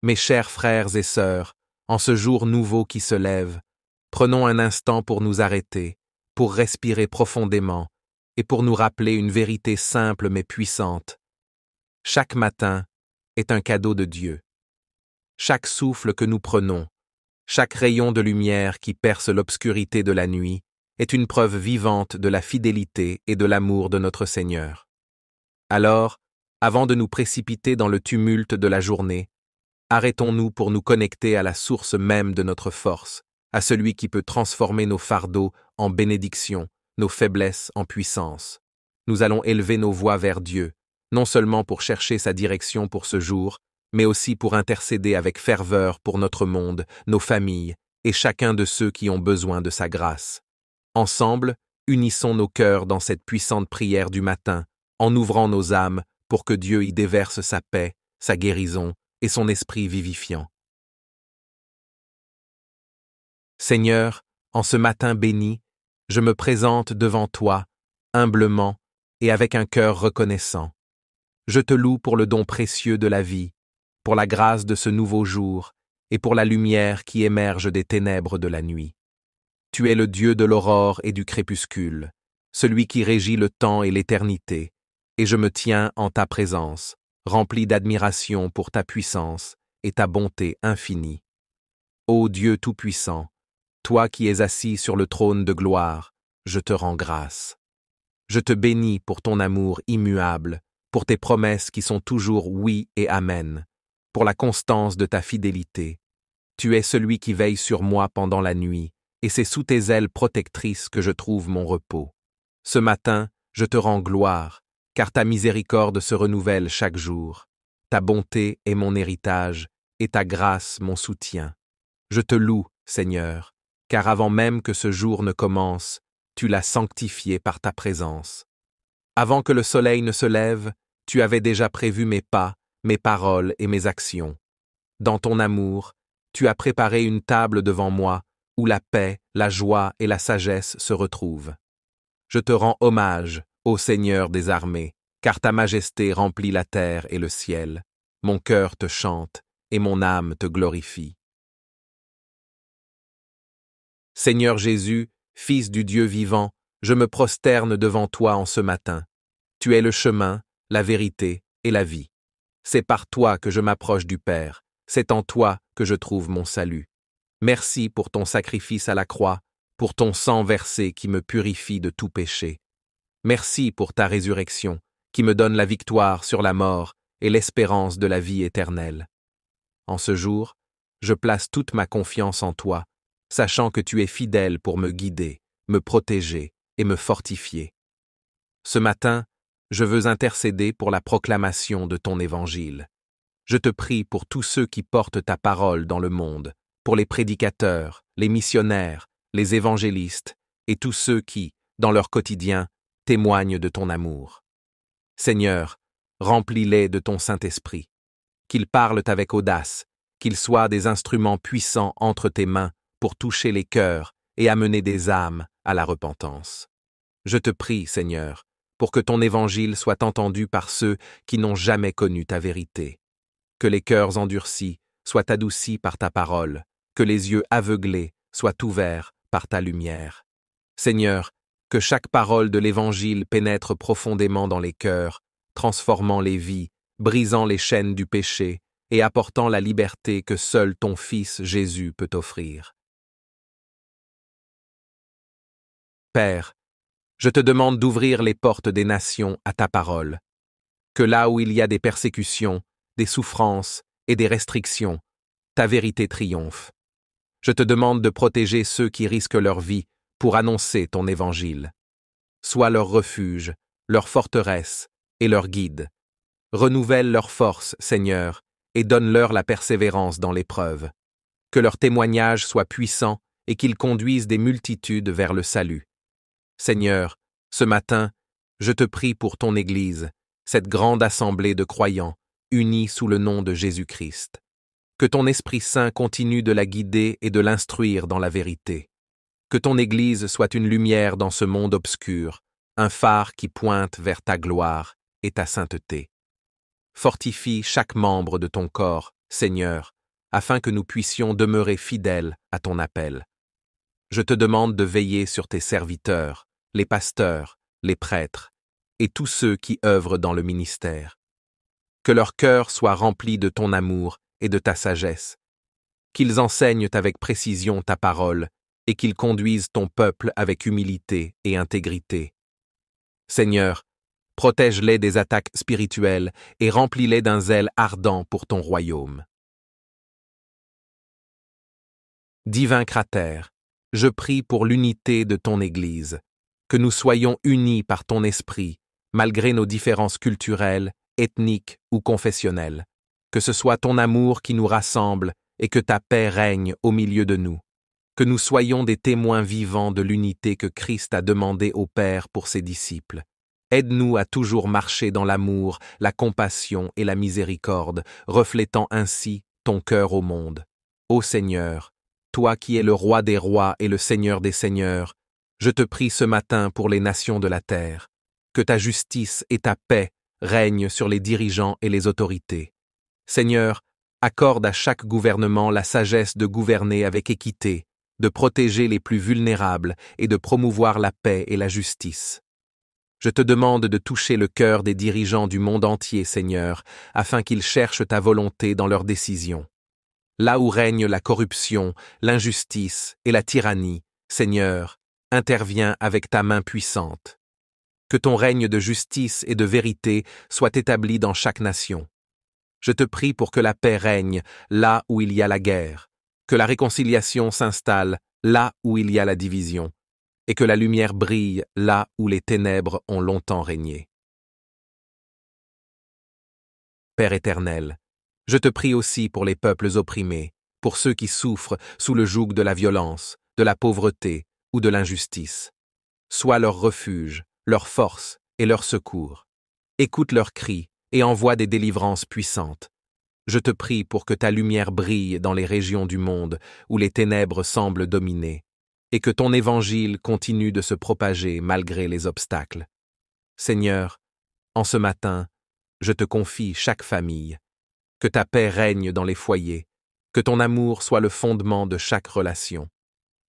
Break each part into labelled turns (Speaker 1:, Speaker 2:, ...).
Speaker 1: Mes chers frères et sœurs, en ce jour nouveau qui se lève, prenons un instant pour nous arrêter, pour respirer profondément et pour nous rappeler une vérité simple mais puissante. Chaque matin est un cadeau de Dieu. Chaque souffle que nous prenons, chaque rayon de lumière qui perce l'obscurité de la nuit est une preuve vivante de la fidélité et de l'amour de notre Seigneur. Alors, avant de nous précipiter dans le tumulte de la journée, arrêtons-nous pour nous connecter à la source même de notre force, à celui qui peut transformer nos fardeaux en bénédictions, nos faiblesses en puissance. Nous allons élever nos voix vers Dieu, non seulement pour chercher sa direction pour ce jour, mais aussi pour intercéder avec ferveur pour notre monde, nos familles et chacun de ceux qui ont besoin de sa grâce. Ensemble, unissons nos cœurs dans cette puissante prière du matin, en ouvrant nos âmes pour que Dieu y déverse sa paix, sa guérison et son esprit vivifiant. Seigneur, en ce matin béni, je me présente devant toi, humblement et avec un cœur reconnaissant. Je te loue pour le don précieux de la vie, pour la grâce de ce nouveau jour et pour la lumière qui émerge des ténèbres de la nuit. Tu es le Dieu de l'aurore et du crépuscule, celui qui régit le temps et l'éternité, et je me tiens en ta présence, rempli d'admiration pour ta puissance et ta bonté infinie. Ô Dieu Tout-Puissant, toi qui es assis sur le trône de gloire, je te rends grâce. Je te bénis pour ton amour immuable, pour tes promesses qui sont toujours oui et amen, pour la constance de ta fidélité. Tu es celui qui veille sur moi pendant la nuit, et c'est sous tes ailes protectrices que je trouve mon repos. Ce matin, je te rends gloire, car ta miséricorde se renouvelle chaque jour. Ta bonté est mon héritage, et ta grâce mon soutien. Je te loue, Seigneur, car avant même que ce jour ne commence, tu l'as sanctifié par ta présence. Avant que le soleil ne se lève, tu avais déjà prévu mes pas, mes paroles et mes actions. Dans ton amour, tu as préparé une table devant moi, où la paix, la joie et la sagesse se retrouvent. Je te rends hommage, ô Seigneur des armées, car ta majesté remplit la terre et le ciel. Mon cœur te chante, et mon âme te glorifie. Seigneur Jésus, Fils du Dieu vivant, je me prosterne devant toi en ce matin. Tu es le chemin, la vérité et la vie. C'est par toi que je m'approche du Père, c'est en toi que je trouve mon salut. Merci pour ton sacrifice à la croix, pour ton sang versé qui me purifie de tout péché. Merci pour ta résurrection, qui me donne la victoire sur la mort et l'espérance de la vie éternelle. En ce jour, je place toute ma confiance en toi, sachant que tu es fidèle pour me guider, me protéger et me fortifier. Ce matin, je veux intercéder pour la proclamation de ton évangile. Je te prie pour tous ceux qui portent ta parole dans le monde, pour les prédicateurs, les missionnaires, les évangélistes et tous ceux qui, dans leur quotidien, témoignent de ton amour. Seigneur, remplis-les de ton Saint-Esprit, qu'ils parlent avec audace, qu'ils soient des instruments puissants entre tes mains pour toucher les cœurs et amener des âmes à la repentance. Je te prie, Seigneur, pour que ton évangile soit entendu par ceux qui n'ont jamais connu ta vérité. Que les cœurs endurcis soient adoucis par ta parole, que les yeux aveuglés soient ouverts par ta lumière. Seigneur, que chaque parole de l'Évangile pénètre profondément dans les cœurs, transformant les vies, brisant les chaînes du péché et apportant la liberté que seul ton Fils Jésus peut offrir. Père, je te demande d'ouvrir les portes des nations à ta parole, que là où il y a des persécutions, des souffrances et des restrictions, ta vérité triomphe. Je te demande de protéger ceux qui risquent leur vie pour annoncer ton évangile. Sois leur refuge, leur forteresse et leur guide. Renouvelle leur force, Seigneur, et donne-leur la persévérance dans l'épreuve. Que leur témoignage soit puissant et qu'ils conduisent des multitudes vers le salut. Seigneur, ce matin, je te prie pour ton Église, cette grande assemblée de croyants, unis sous le nom de Jésus-Christ. Que ton Esprit Saint continue de la guider et de l'instruire dans la vérité. Que ton Église soit une lumière dans ce monde obscur, un phare qui pointe vers ta gloire et ta sainteté. Fortifie chaque membre de ton corps, Seigneur, afin que nous puissions demeurer fidèles à ton appel. Je te demande de veiller sur tes serviteurs, les pasteurs, les prêtres, et tous ceux qui œuvrent dans le ministère. Que leur cœur soit rempli de ton amour et de ta sagesse, qu'ils enseignent avec précision ta parole et qu'ils conduisent ton peuple avec humilité et intégrité. Seigneur, protège-les des attaques spirituelles et remplis-les d'un zèle ardent pour ton royaume. Divin Cratère, je prie pour l'unité de ton Église, que nous soyons unis par ton esprit, malgré nos différences culturelles, ethniques ou confessionnelles, que ce soit ton amour qui nous rassemble et que ta paix règne au milieu de nous, que nous soyons des témoins vivants de l'unité que Christ a demandé au Père pour ses disciples. Aide-nous à toujours marcher dans l'amour, la compassion et la miséricorde, reflétant ainsi ton cœur au monde. Ô Seigneur, toi qui es le roi des rois et le Seigneur des seigneurs, je te prie ce matin pour les nations de la terre, que ta justice et ta paix règnent sur les dirigeants et les autorités. Seigneur, accorde à chaque gouvernement la sagesse de gouverner avec équité, de protéger les plus vulnérables et de promouvoir la paix et la justice. Je te demande de toucher le cœur des dirigeants du monde entier, Seigneur, afin qu'ils cherchent ta volonté dans leurs décisions. Là où règne la corruption, l'injustice et la tyrannie, Seigneur, interviens avec ta main puissante. Que ton règne de justice et de vérité soit établi dans chaque nation. Je te prie pour que la paix règne là où il y a la guerre, que la réconciliation s'installe là où il y a la division, et que la lumière brille là où les ténèbres ont longtemps régné. Père éternel, je te prie aussi pour les peuples opprimés, pour ceux qui souffrent sous le joug de la violence, de la pauvreté ou de l'injustice. Sois leur refuge, leur force et leur secours. Écoute leurs cris et envoie des délivrances puissantes. Je te prie pour que ta lumière brille dans les régions du monde où les ténèbres semblent dominer, et que ton évangile continue de se propager malgré les obstacles. Seigneur, en ce matin, je te confie chaque famille. Que ta paix règne dans les foyers, que ton amour soit le fondement de chaque relation.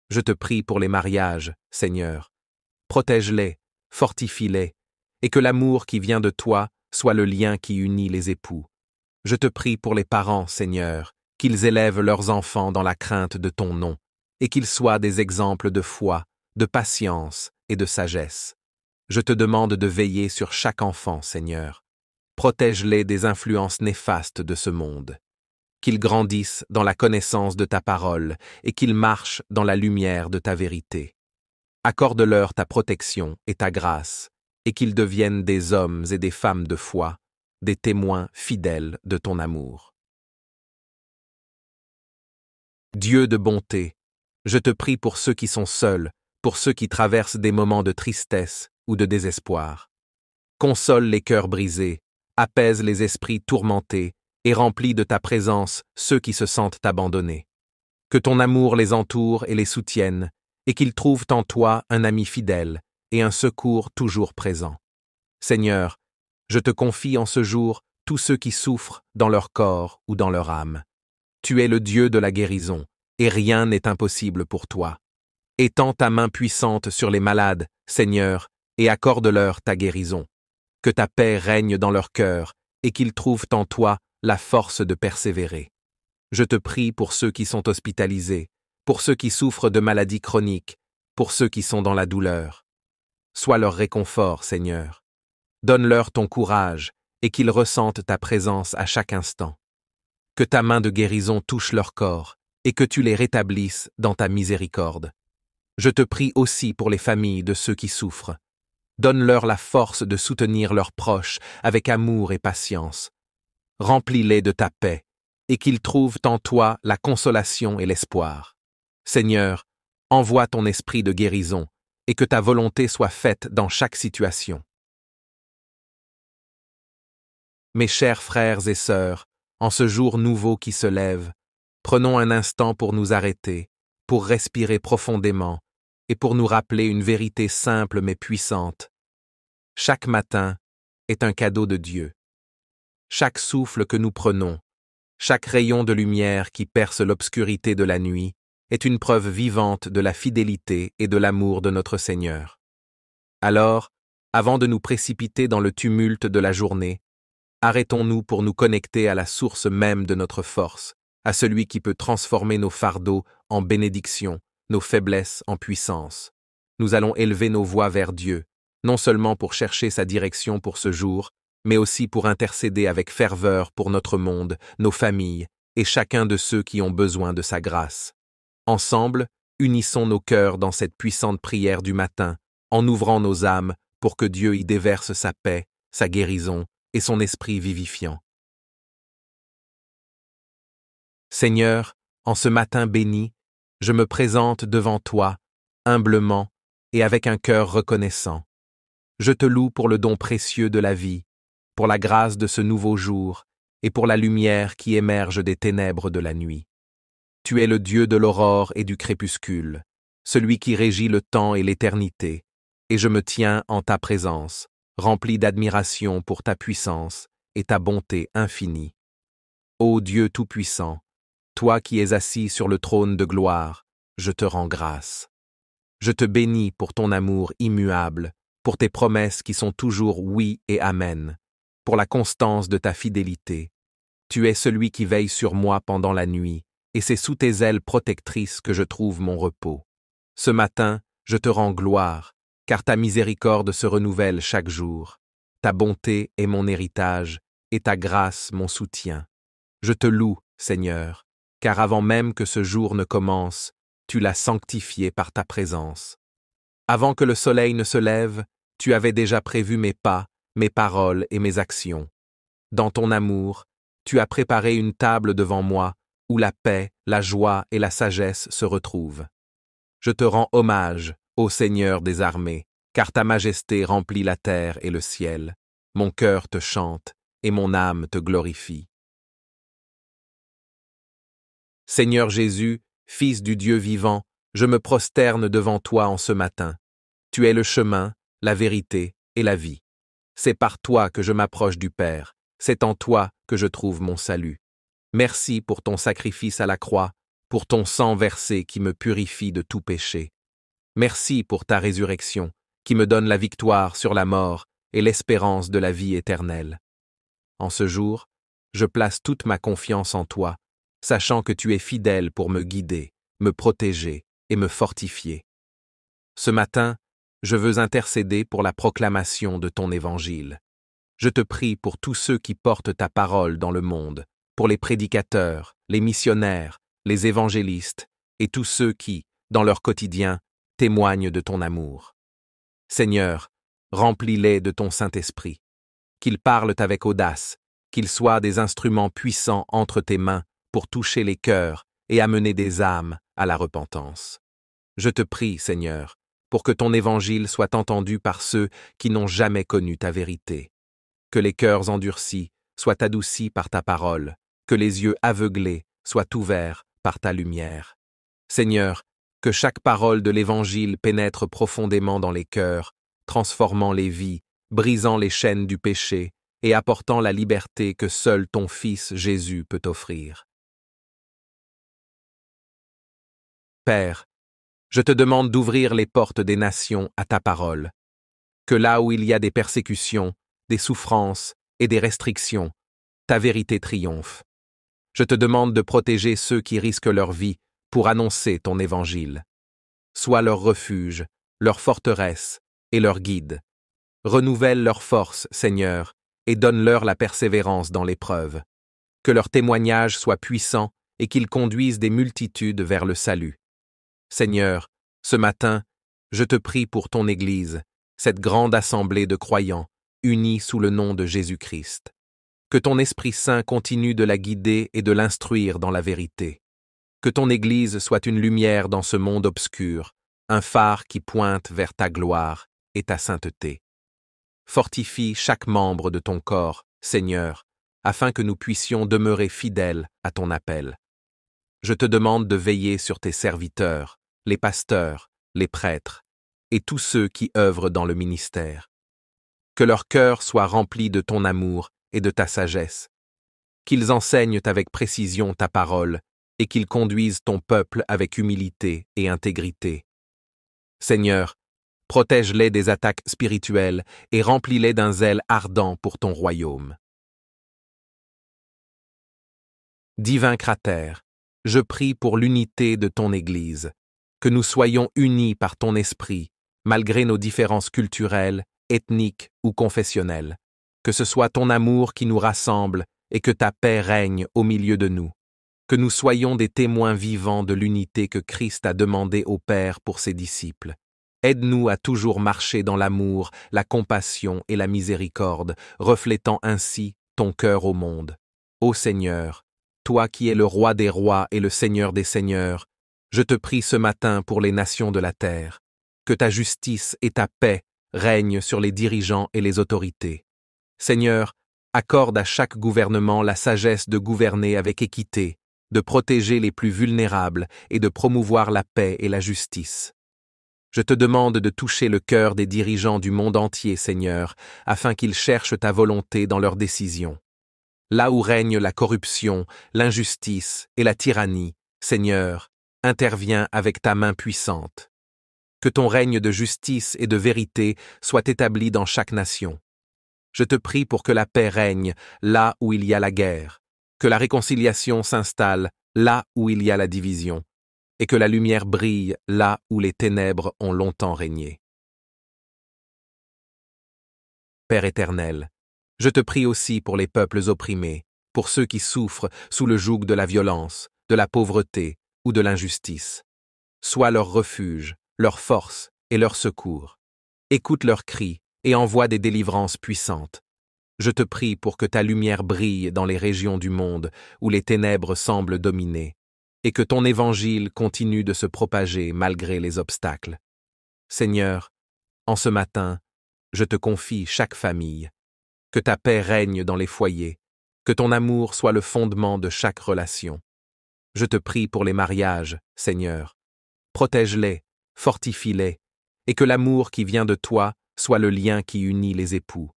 Speaker 1: Je te prie pour les mariages, Seigneur. Protège-les, fortifie-les, et que l'amour qui vient de toi soit le lien qui unit les époux. Je te prie pour les parents, Seigneur, qu'ils élèvent leurs enfants dans la crainte de ton nom, et qu'ils soient des exemples de foi, de patience et de sagesse. Je te demande de veiller sur chaque enfant, Seigneur. Protège-les des influences néfastes de ce monde. Qu'ils grandissent dans la connaissance de ta parole et qu'ils marchent dans la lumière de ta vérité. Accorde-leur ta protection et ta grâce, et qu'ils deviennent des hommes et des femmes de foi, des témoins fidèles de ton amour. Dieu de bonté, je te prie pour ceux qui sont seuls, pour ceux qui traversent des moments de tristesse ou de désespoir. Console les cœurs brisés, apaise les esprits tourmentés et remplis de ta présence ceux qui se sentent abandonnés. Que ton amour les entoure et les soutienne, et qu'ils trouvent en toi un ami fidèle et un secours toujours présent. Seigneur, je te confie en ce jour tous ceux qui souffrent dans leur corps ou dans leur âme. Tu es le Dieu de la guérison, et rien n'est impossible pour toi. Étends ta main puissante sur les malades, Seigneur, et accorde-leur ta guérison. Que ta paix règne dans leur cœur, et qu'ils trouvent en toi la force de persévérer. Je te prie pour ceux qui sont hospitalisés, pour ceux qui souffrent de maladies chroniques, pour ceux qui sont dans la douleur. Sois leur réconfort, Seigneur. Donne-leur ton courage, et qu'ils ressentent ta présence à chaque instant. Que ta main de guérison touche leur corps, et que tu les rétablisses dans ta miséricorde. Je te prie aussi pour les familles de ceux qui souffrent. Donne-leur la force de soutenir leurs proches avec amour et patience. Remplis-les de ta paix, et qu'ils trouvent en toi la consolation et l'espoir. Seigneur, envoie ton esprit de guérison, et que ta volonté soit faite dans chaque situation. Mes chers frères et sœurs, en ce jour nouveau qui se lève, prenons un instant pour nous arrêter, pour respirer profondément, et pour nous rappeler une vérité simple mais puissante. Chaque matin est un cadeau de Dieu. Chaque souffle que nous prenons, Chaque rayon de lumière qui perce l'obscurité de la nuit est une preuve vivante de la fidélité et de l'amour de notre Seigneur. Alors, avant de nous précipiter dans le tumulte de la journée, arrêtons-nous pour nous connecter à la source même de notre force, à celui qui peut transformer nos fardeaux en bénédictions, nos faiblesses en puissance. Nous allons élever nos voix vers Dieu, non seulement pour chercher sa direction pour ce jour, mais aussi pour intercéder avec ferveur pour notre monde, nos familles et chacun de ceux qui ont besoin de sa grâce. Ensemble, unissons nos cœurs dans cette puissante prière du matin, en ouvrant nos âmes pour que Dieu y déverse sa paix, sa guérison et son esprit vivifiant. Seigneur, en ce matin béni, je me présente devant toi, humblement et avec un cœur reconnaissant. Je te loue pour le don précieux de la vie, pour la grâce de ce nouveau jour et pour la lumière qui émerge des ténèbres de la nuit. Tu es le Dieu de l'aurore et du crépuscule, celui qui régit le temps et l'éternité, et je me tiens en ta présence, rempli d'admiration pour ta puissance et ta bonté infinie. Ô Dieu Tout-Puissant, toi qui es assis sur le trône de gloire, je te rends grâce. Je te bénis pour ton amour immuable, pour tes promesses qui sont toujours oui et amen, pour la constance de ta fidélité. Tu es celui qui veille sur moi pendant la nuit, et c'est sous tes ailes protectrices que je trouve mon repos. Ce matin, je te rends gloire, car ta miséricorde se renouvelle chaque jour. Ta bonté est mon héritage, et ta grâce mon soutien. Je te loue, Seigneur, car avant même que ce jour ne commence, tu l'as sanctifié par ta présence. Avant que le soleil ne se lève, tu avais déjà prévu mes pas, mes paroles et mes actions. Dans ton amour, tu as préparé une table devant moi, où la paix, la joie et la sagesse se retrouvent. Je te rends hommage, ô Seigneur des armées, car ta majesté remplit la terre et le ciel. Mon cœur te chante, et mon âme te glorifie. Seigneur Jésus, Fils du Dieu vivant, je me prosterne devant toi en ce matin. Tu es le chemin, la vérité et la vie. C'est par toi que je m'approche du Père, c'est en toi que je trouve mon salut. Merci pour ton sacrifice à la croix, pour ton sang versé qui me purifie de tout péché. Merci pour ta résurrection, qui me donne la victoire sur la mort et l'espérance de la vie éternelle. En ce jour, je place toute ma confiance en toi, sachant que tu es fidèle pour me guider, me protéger et me fortifier. Ce matin, je veux intercéder pour la proclamation de ton évangile. Je te prie pour tous ceux qui portent ta parole dans le monde, pour les prédicateurs, les missionnaires, les évangélistes et tous ceux qui, dans leur quotidien, témoignent de ton amour. Seigneur, remplis-les de ton Saint-Esprit. Qu'ils parlent avec audace, qu'ils soient des instruments puissants entre tes mains pour toucher les cœurs et amener des âmes à la repentance. Je te prie, Seigneur, pour que ton évangile soit entendu par ceux qui n'ont jamais connu ta vérité. Que les cœurs endurcis soient adoucis par ta parole, que les yeux aveuglés soient ouverts par ta lumière. Seigneur, que chaque parole de l'Évangile pénètre profondément dans les cœurs, transformant les vies, brisant les chaînes du péché et apportant la liberté que seul ton Fils Jésus peut offrir. Père, je te demande d'ouvrir les portes des nations à ta parole. Que là où il y a des persécutions, des souffrances et des restrictions, ta vérité triomphe. Je te demande de protéger ceux qui risquent leur vie pour annoncer ton évangile. Sois leur refuge, leur forteresse et leur guide. Renouvelle leur force, Seigneur, et donne-leur la persévérance dans l'épreuve. Que leur témoignage soit puissant et qu'ils conduisent des multitudes vers le salut. Seigneur, ce matin, je te prie pour ton Église, cette grande assemblée de croyants, unis sous le nom de Jésus-Christ. Que ton Esprit Saint continue de la guider et de l'instruire dans la vérité. Que ton Église soit une lumière dans ce monde obscur, un phare qui pointe vers ta gloire et ta sainteté. Fortifie chaque membre de ton corps, Seigneur, afin que nous puissions demeurer fidèles à ton appel. Je te demande de veiller sur tes serviteurs, les pasteurs, les prêtres, et tous ceux qui œuvrent dans le ministère. Que leur cœur soit rempli de ton amour et de ta sagesse. qu'ils enseignent avec précision ta parole et qu'ils conduisent ton peuple avec humilité et intégrité. Seigneur, protège-les des attaques spirituelles et remplis-les d'un zèle ardent pour ton royaume. Divin Cratère, je prie pour l'unité de ton Église, que nous soyons unis par ton esprit, malgré nos différences culturelles, ethniques ou confessionnelles, que ce soit ton amour qui nous rassemble et que ta paix règne au milieu de nous, que nous soyons des témoins vivants de l'unité que Christ a demandé au Père pour ses disciples. Aide-nous à toujours marcher dans l'amour, la compassion et la miséricorde, reflétant ainsi ton cœur au monde. Ô Seigneur, toi qui es le roi des rois et le Seigneur des seigneurs, je te prie ce matin pour les nations de la terre, que ta justice et ta paix règnent sur les dirigeants et les autorités. Seigneur, accorde à chaque gouvernement la sagesse de gouverner avec équité, de protéger les plus vulnérables et de promouvoir la paix et la justice. Je te demande de toucher le cœur des dirigeants du monde entier, Seigneur, afin qu'ils cherchent ta volonté dans leurs décisions. Là où règne la corruption, l'injustice et la tyrannie, Seigneur, interviens avec ta main puissante. Que ton règne de justice et de vérité soit établi dans chaque nation. Je te prie pour que la paix règne là où il y a la guerre, que la réconciliation s'installe là où il y a la division, et que la lumière brille là où les ténèbres ont longtemps régné. Père éternel, je te prie aussi pour les peuples opprimés, pour ceux qui souffrent sous le joug de la violence, de la pauvreté ou de l'injustice. Sois leur refuge, leur force et leur secours. Écoute leurs cris et envoie des délivrances puissantes. Je te prie pour que ta lumière brille dans les régions du monde où les ténèbres semblent dominer, et que ton évangile continue de se propager malgré les obstacles. Seigneur, en ce matin, je te confie chaque famille. Que ta paix règne dans les foyers, que ton amour soit le fondement de chaque relation. Je te prie pour les mariages, Seigneur. Protège-les, fortifie-les, et que l'amour qui vient de toi soit le lien qui unit les époux.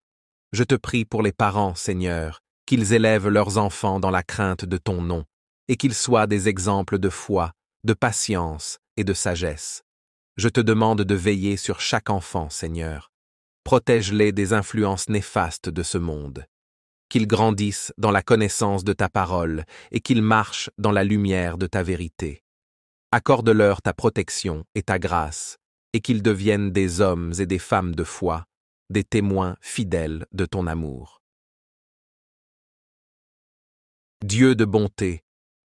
Speaker 1: Je te prie pour les parents, Seigneur, qu'ils élèvent leurs enfants dans la crainte de ton nom, et qu'ils soient des exemples de foi, de patience et de sagesse. Je te demande de veiller sur chaque enfant, Seigneur. Protège-les des influences néfastes de ce monde. Qu'ils grandissent dans la connaissance de ta parole et qu'ils marchent dans la lumière de ta vérité. Accorde-leur ta protection et ta grâce, et qu'ils deviennent des hommes et des femmes de foi, des témoins fidèles de ton amour. Dieu de bonté,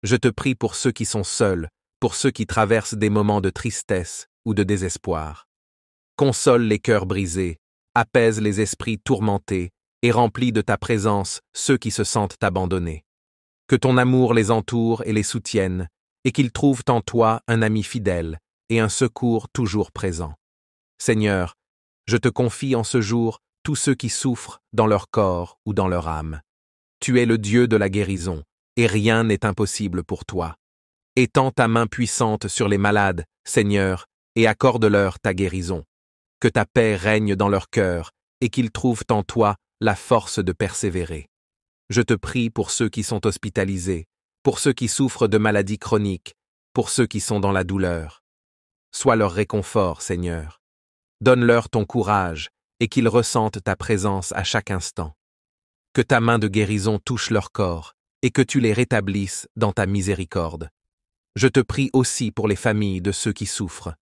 Speaker 1: je te prie pour ceux qui sont seuls, pour ceux qui traversent des moments de tristesse ou de désespoir. Console les cœurs brisés, apaise les esprits tourmentés et remplis de ta présence ceux qui se sentent abandonnés. Que ton amour les entoure et les soutienne, et qu'ils trouvent en toi un ami fidèle et un secours toujours présent. Seigneur, je te confie en ce jour tous ceux qui souffrent dans leur corps ou dans leur âme. Tu es le Dieu de la guérison, et rien n'est impossible pour toi. Étends ta main puissante sur les malades, Seigneur, et accorde-leur ta guérison. Que ta paix règne dans leur cœur et qu'ils trouvent en toi la force de persévérer. Je te prie pour ceux qui sont hospitalisés, pour ceux qui souffrent de maladies chroniques, pour ceux qui sont dans la douleur. Sois leur réconfort, Seigneur. Donne-leur ton courage et qu'ils ressentent ta présence à chaque instant. Que ta main de guérison touche leur corps et que tu les rétablisses dans ta miséricorde. Je te prie aussi pour les familles de ceux qui souffrent.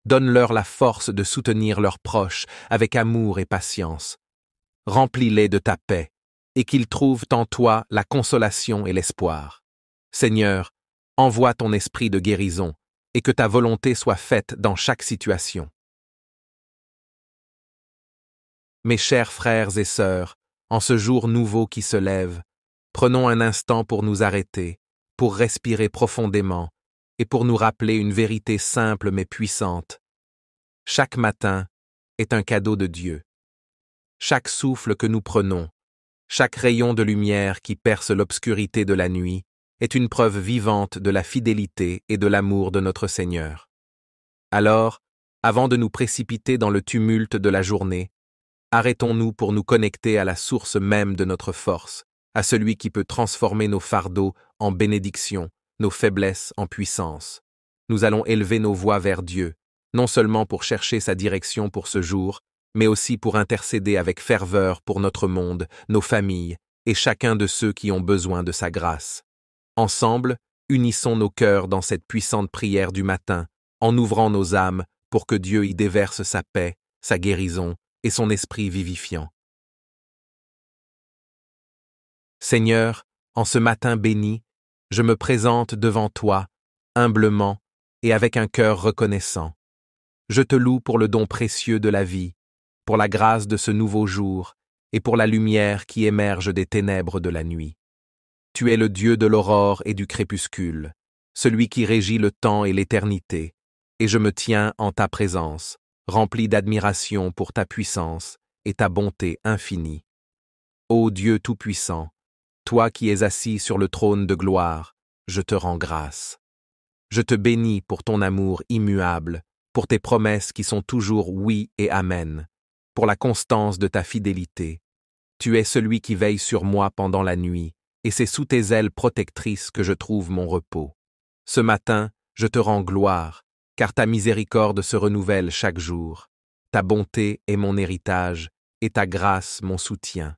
Speaker 1: Donne-leur la force de soutenir leurs proches avec amour et patience. Remplis-les de ta paix, et qu'ils trouvent en toi la consolation et l'espoir. Seigneur, envoie ton esprit de guérison, et que ta volonté soit faite dans chaque situation. Mes chers frères et sœurs, en ce jour nouveau qui se lève, prenons un instant pour nous arrêter, pour respirer profondément, et pour nous rappeler une vérité simple mais puissante. Chaque matin est un cadeau de Dieu. Chaque souffle que nous prenons, chaque rayon de lumière qui perce l'obscurité de la nuit, est une preuve vivante de la fidélité et de l'amour de notre Seigneur. Alors, avant de nous précipiter dans le tumulte de la journée, arrêtons-nous pour nous connecter à la source même de notre force, à celui qui peut transformer nos fardeaux en bénédictions, nos faiblesses en puissance. Nous allons élever nos voix vers Dieu, non seulement pour chercher sa direction pour ce jour, mais aussi pour intercéder avec ferveur pour notre monde, nos familles et chacun de ceux qui ont besoin de sa grâce. Ensemble, unissons nos cœurs dans cette puissante prière du matin, en ouvrant nos âmes pour que Dieu y déverse sa paix, sa guérison et son esprit vivifiant. Seigneur, en ce matin béni, je me présente devant toi, humblement et avec un cœur reconnaissant. Je te loue pour le don précieux de la vie, pour la grâce de ce nouveau jour et pour la lumière qui émerge des ténèbres de la nuit. Tu es le Dieu de l'aurore et du crépuscule, celui qui régit le temps et l'éternité, et je me tiens en ta présence, rempli d'admiration pour ta puissance et ta bonté infinie. Ô Dieu Tout-Puissant, toi qui es assis sur le trône de gloire, je te rends grâce. Je te bénis pour ton amour immuable, pour tes promesses qui sont toujours oui et amen, pour la constance de ta fidélité. Tu es celui qui veille sur moi pendant la nuit, et c'est sous tes ailes protectrices que je trouve mon repos. Ce matin, je te rends gloire, car ta miséricorde se renouvelle chaque jour. Ta bonté est mon héritage, et ta grâce mon soutien.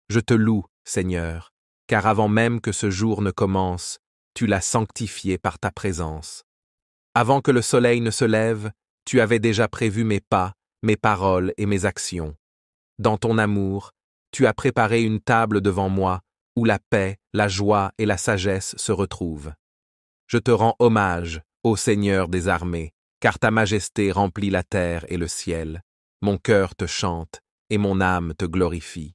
Speaker 1: Je te loue, Seigneur, car avant même que ce jour ne commence, tu l'as sanctifié par ta présence. Avant que le soleil ne se lève, tu avais déjà prévu mes pas, mes paroles et mes actions. Dans ton amour, tu as préparé une table devant moi, où la paix, la joie et la sagesse se retrouvent. Je te rends hommage, ô Seigneur des armées, car ta majesté remplit la terre et le ciel. Mon cœur te chante, et mon âme te glorifie.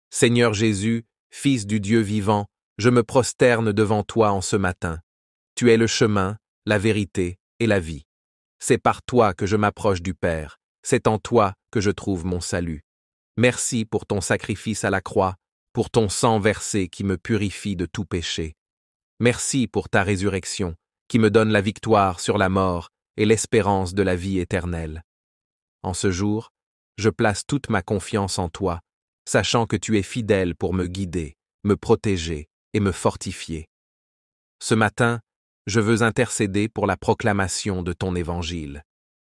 Speaker 1: Seigneur Jésus, Fils du Dieu vivant, je me prosterne devant toi en ce matin. Tu es le chemin, la vérité et la vie. C'est par toi que je m'approche du Père, c'est en toi que je trouve mon salut. Merci pour ton sacrifice à la croix, pour ton sang versé qui me purifie de tout péché. Merci pour ta résurrection, qui me donne la victoire sur la mort et l'espérance de la vie éternelle. En ce jour, je place toute ma confiance en toi, sachant que tu es fidèle pour me guider, me protéger et me fortifier. Ce matin, je veux intercéder pour la proclamation de ton évangile.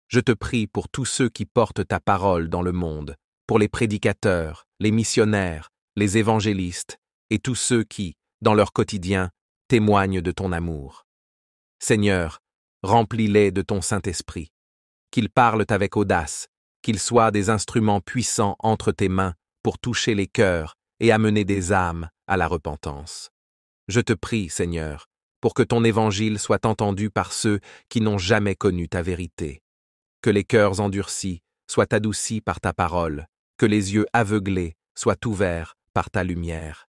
Speaker 1: Je te prie pour tous ceux qui portent ta parole dans le monde, pour les prédicateurs, les missionnaires, les évangélistes et tous ceux qui, dans leur quotidien, témoignent de ton amour. Seigneur, remplis-les de ton Saint-Esprit, qu'ils parlent avec audace, qu'ils soient des instruments puissants entre tes mains pour toucher les cœurs et amener des âmes à la repentance. Je te prie, Seigneur, pour que ton évangile soit entendu par ceux qui n'ont jamais connu ta vérité. Que les cœurs endurcis soient adoucis par ta parole, que les yeux aveuglés soient ouverts par ta lumière.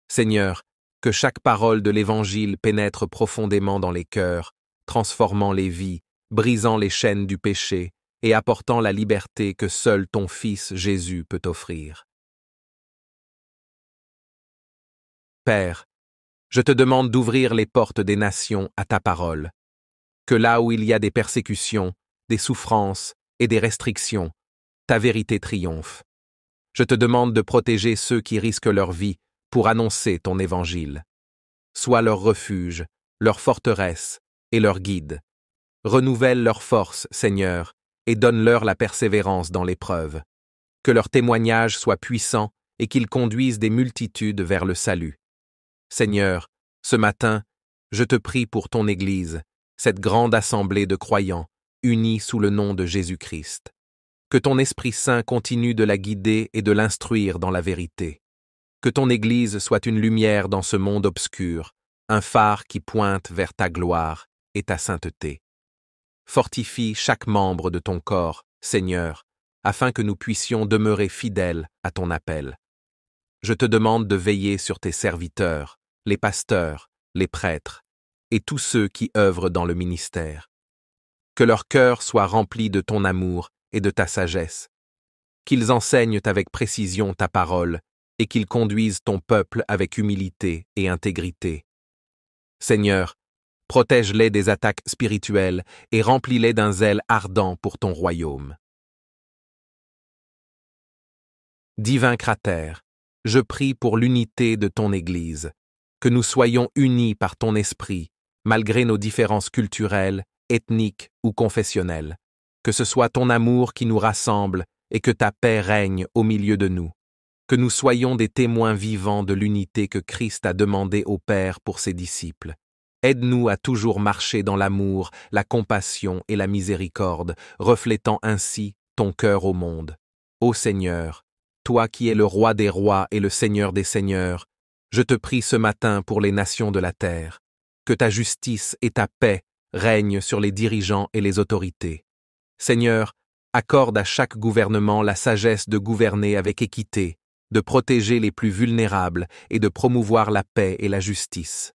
Speaker 1: Seigneur, que chaque parole de l'Évangile pénètre profondément dans les cœurs, transformant les vies, brisant les chaînes du péché et apportant la liberté que seul ton Fils Jésus peut offrir. Père, je te demande d'ouvrir les portes des nations à ta parole. Que là où il y a des persécutions, des souffrances et des restrictions, ta vérité triomphe. Je te demande de protéger ceux qui risquent leur vie pour annoncer ton évangile. Sois leur refuge, leur forteresse et leur guide. Renouvelle leur force, Seigneur, et donne-leur la persévérance dans l'épreuve. Que leur témoignage soit puissant et qu'ils conduisent des multitudes vers le salut. Seigneur, ce matin, je te prie pour ton Église, cette grande assemblée de croyants, unis sous le nom de Jésus-Christ. Que ton Esprit Saint continue de la guider et de l'instruire dans la vérité. Que ton Église soit une lumière dans ce monde obscur, un phare qui pointe vers ta gloire et ta sainteté. Fortifie chaque membre de ton corps, Seigneur, afin que nous puissions demeurer fidèles à ton appel. Je te demande de veiller sur tes serviteurs, les pasteurs, les prêtres, et tous ceux qui œuvrent dans le ministère. Que leur cœur soit rempli de ton amour et de ta sagesse. Qu'ils enseignent avec précision ta parole et qu'ils conduisent ton peuple avec humilité et intégrité. Seigneur, protège-les des attaques spirituelles et remplis-les d'un zèle ardent pour ton royaume. Divin Cratère, je prie pour l'unité de ton Église, que nous soyons unis par ton esprit, malgré nos différences culturelles, ethniques ou confessionnelles, que ce soit ton amour qui nous rassemble et que ta paix règne au milieu de nous, que nous soyons des témoins vivants de l'unité que Christ a demandé au Père pour ses disciples. Aide-nous à toujours marcher dans l'amour, la compassion et la miséricorde, reflétant ainsi ton cœur au monde. Ô Seigneur, toi qui es le roi des rois et le Seigneur des seigneurs, je te prie ce matin pour les nations de la terre, que ta justice et ta paix règnent sur les dirigeants et les autorités. Seigneur, accorde à chaque gouvernement la sagesse de gouverner avec équité, de protéger les plus vulnérables et de promouvoir la paix et la justice.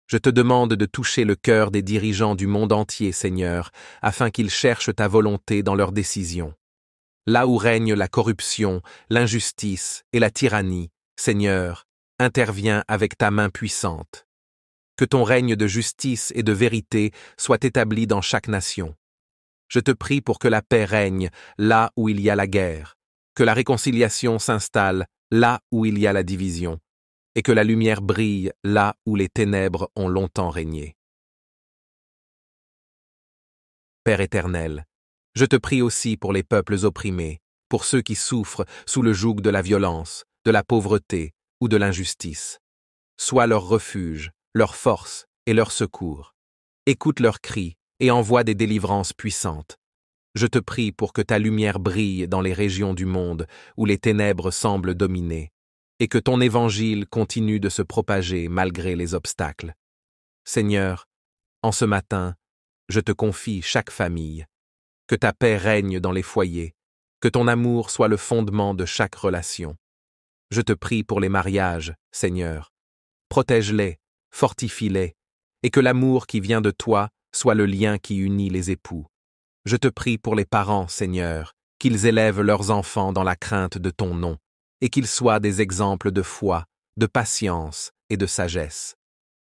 Speaker 1: Je te demande de toucher le cœur des dirigeants du monde entier, Seigneur, afin qu'ils cherchent ta volonté dans leurs décisions. Là où règne la corruption, l'injustice et la tyrannie, Seigneur, interviens avec ta main puissante. Que ton règne de justice et de vérité soit établi dans chaque nation. Je te prie pour que la paix règne là où il y a la guerre, que la réconciliation s'installe là où il y a la division, et que la lumière brille là où les ténèbres ont longtemps régné. Père éternel, je te prie aussi pour les peuples opprimés, pour ceux qui souffrent sous le joug de la violence, de la pauvreté ou de l'injustice. Sois leur refuge, leur force et leur secours. Écoute leurs cris et envoie des délivrances puissantes. Je te prie pour que ta lumière brille dans les régions du monde où les ténèbres semblent dominer, et que ton évangile continue de se propager malgré les obstacles. Seigneur, en ce matin, je te confie chaque famille. Que ta paix règne dans les foyers, que ton amour soit le fondement de chaque relation. Je te prie pour les mariages, Seigneur. Protège-les, fortifie-les, et que l'amour qui vient de toi soit le lien qui unit les époux. Je te prie pour les parents, Seigneur, qu'ils élèvent leurs enfants dans la crainte de ton nom, et qu'ils soient des exemples de foi, de patience et de sagesse.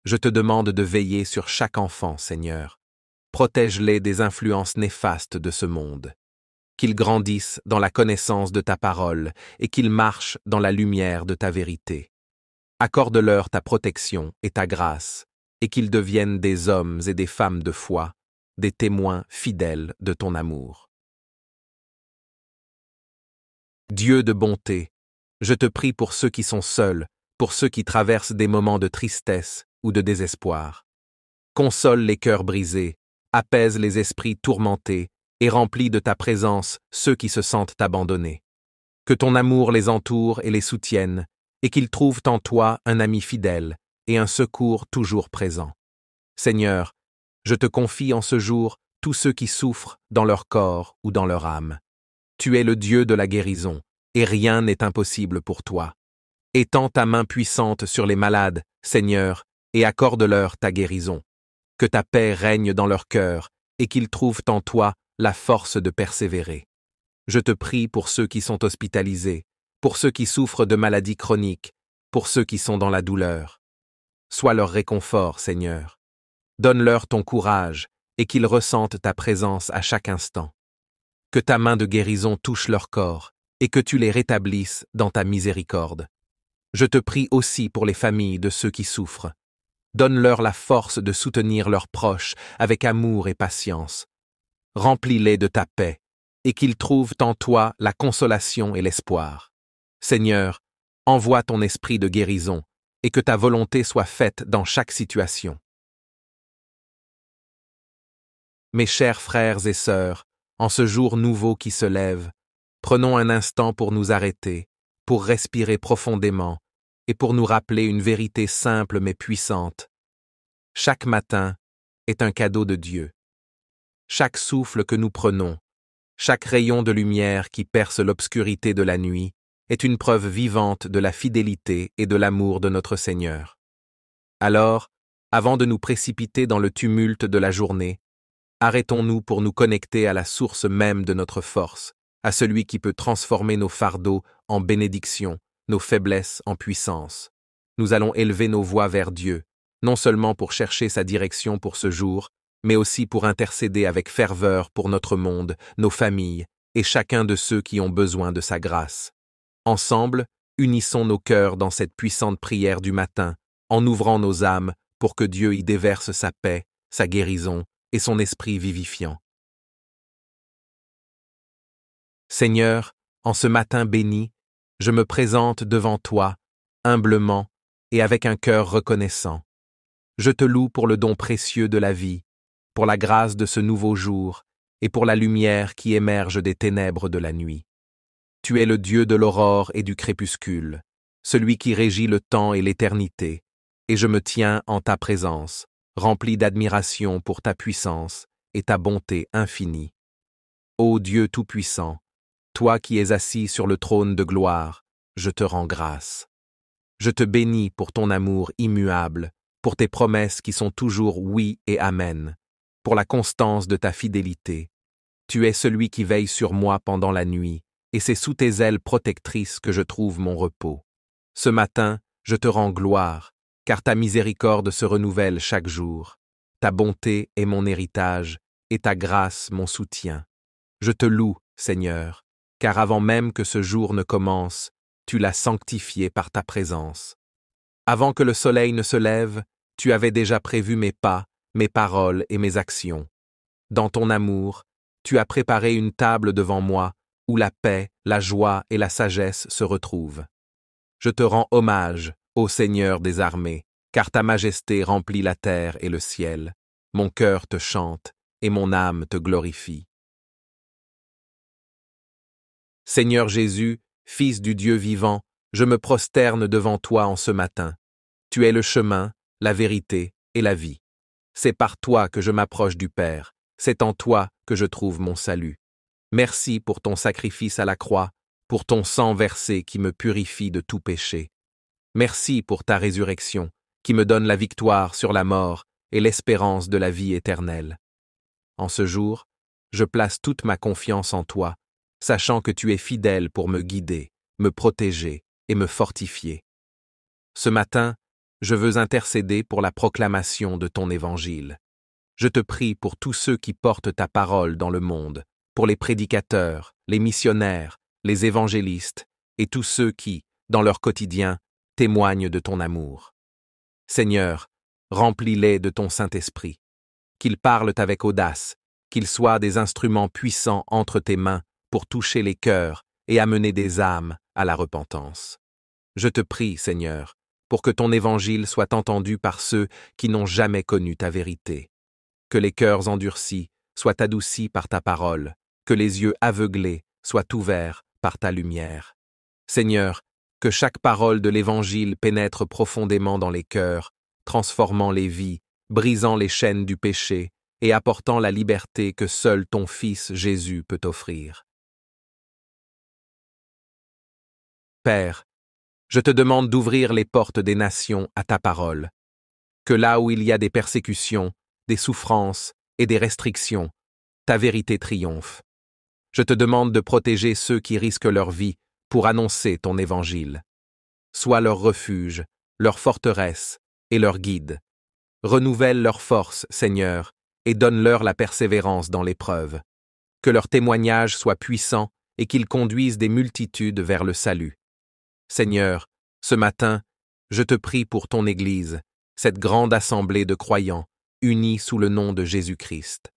Speaker 1: Je te demande de veiller sur chaque enfant, Seigneur. Protège-les des influences néfastes de ce monde. Qu'ils grandissent dans la connaissance de ta parole et qu'ils marchent dans la lumière de ta vérité. Accorde-leur ta protection et ta grâce, et qu'ils deviennent des hommes et des femmes de foi, des témoins fidèles de ton amour. Dieu de bonté, je te prie pour ceux qui sont seuls, pour ceux qui traversent des moments de tristesse ou de désespoir. Console les cœurs brisés, apaise les esprits tourmentés et remplis de ta présence ceux qui se sentent abandonnés. Que ton amour les entoure et les soutienne, et qu'ils trouvent en toi un ami fidèle et un secours toujours présent. Seigneur, je te confie en ce jour tous ceux qui souffrent dans leur corps ou dans leur âme. Tu es le Dieu de la guérison, et rien n'est impossible pour toi. Étends ta main puissante sur les malades, Seigneur, et accorde-leur ta guérison. Que ta paix règne dans leur cœur, et qu'ils trouvent en toi la force de persévérer. Je te prie pour ceux qui sont hospitalisés, pour ceux qui souffrent de maladies chroniques, pour ceux qui sont dans la douleur. Sois leur réconfort, Seigneur. Donne-leur ton courage, et qu'ils ressentent ta présence à chaque instant. Que ta main de guérison touche leur corps, et que tu les rétablisses dans ta miséricorde. Je te prie aussi pour les familles de ceux qui souffrent. Donne-leur la force de soutenir leurs proches avec amour et patience. Remplis-les de ta paix, et qu'ils trouvent en toi la consolation et l'espoir. Seigneur, envoie ton esprit de guérison, et que ta volonté soit faite dans chaque situation. Mes chers frères et sœurs, en ce jour nouveau qui se lève, prenons un instant pour nous arrêter, pour respirer profondément, et pour nous rappeler une vérité simple mais puissante. Chaque matin est un cadeau de Dieu. Chaque souffle que nous prenons, chaque rayon de lumière qui perce l'obscurité de la nuit, est une preuve vivante de la fidélité et de l'amour de notre Seigneur. Alors, avant de nous précipiter dans le tumulte de la journée, arrêtons-nous pour nous connecter à la source même de notre force, à celui qui peut transformer nos fardeaux en bénédictions, nos faiblesses en puissance. Nous allons élever nos voix vers Dieu, non seulement pour chercher sa direction pour ce jour, mais aussi pour intercéder avec ferveur pour notre monde, nos familles et chacun de ceux qui ont besoin de sa grâce. Ensemble, unissons nos cœurs dans cette puissante prière du matin, en ouvrant nos âmes pour que Dieu y déverse sa paix, sa guérison et son esprit vivifiant. Seigneur, en ce matin béni, je me présente devant toi, humblement et avec un cœur reconnaissant. Je te loue pour le don précieux de la vie, pour la grâce de ce nouveau jour et pour la lumière qui émerge des ténèbres de la nuit. Tu es le Dieu de l'aurore et du crépuscule, celui qui régit le temps et l'éternité, et je me tiens en ta présence, rempli d'admiration pour ta puissance et ta bonté infinie. Ô Dieu Tout-Puissant, toi qui es assis sur le trône de gloire, je te rends grâce. Je te bénis pour ton amour immuable, pour tes promesses qui sont toujours oui et amen, pour la constance de ta fidélité. Tu es celui qui veille sur moi pendant la nuit, et c'est sous tes ailes protectrices que je trouve mon repos. Ce matin, je te rends gloire, car ta miséricorde se renouvelle chaque jour. Ta bonté est mon héritage, et ta grâce mon soutien. Je te loue, Seigneur, car avant même que ce jour ne commence, tu l'as sanctifié par ta présence. Avant que le soleil ne se lève, tu avais déjà prévu mes pas, mes paroles et mes actions. Dans ton amour, tu as préparé une table devant moi, où la paix, la joie et la sagesse se retrouvent. Je te rends hommage, ô Seigneur des armées, car ta majesté remplit la terre et le ciel. Mon cœur te chante, et mon âme te glorifie. Seigneur Jésus, Fils du Dieu vivant, je me prosterne devant toi en ce matin. Tu es le chemin, la vérité et la vie. C'est par toi que je m'approche du Père, c'est en toi que je trouve mon salut. Merci pour ton sacrifice à la croix, pour ton sang versé qui me purifie de tout péché. Merci pour ta résurrection, qui me donne la victoire sur la mort et l'espérance de la vie éternelle. En ce jour, je place toute ma confiance en toi, sachant que tu es fidèle pour me guider, me protéger et me fortifier. Ce matin, je veux intercéder pour la proclamation de ton évangile. Je te prie pour tous ceux qui portent ta parole dans le monde, pour les prédicateurs, les missionnaires, les évangélistes et tous ceux qui, dans leur quotidien, témoignent de ton amour. Seigneur, remplis-les de ton Saint-Esprit, qu'ils parlent avec audace, qu'ils soient des instruments puissants entre tes mains pour toucher les cœurs et amener des âmes à la repentance. Je te prie, Seigneur, pour que ton évangile soit entendu par ceux qui n'ont jamais connu ta vérité. Que les cœurs endurcis soient adoucis par ta parole, que les yeux aveuglés soient ouverts par ta lumière. Seigneur, que chaque parole de l'Évangile pénètre profondément dans les cœurs, transformant les vies, brisant les chaînes du péché et apportant la liberté que seul ton Fils Jésus peut offrir. Père, je te demande d'ouvrir les portes des nations à ta parole. Que là où il y a des persécutions, des souffrances et des restrictions, ta vérité triomphe. Je te demande de protéger ceux qui risquent leur vie pour annoncer ton évangile. Sois leur refuge, leur forteresse et leur guide. Renouvelle leur force, Seigneur, et donne-leur la persévérance dans l'épreuve. Que leur témoignage soit puissant et qu'ils conduisent des multitudes vers le salut. Seigneur, ce matin, je te prie pour ton Église, cette grande assemblée de croyants, unis sous le nom de Jésus-Christ.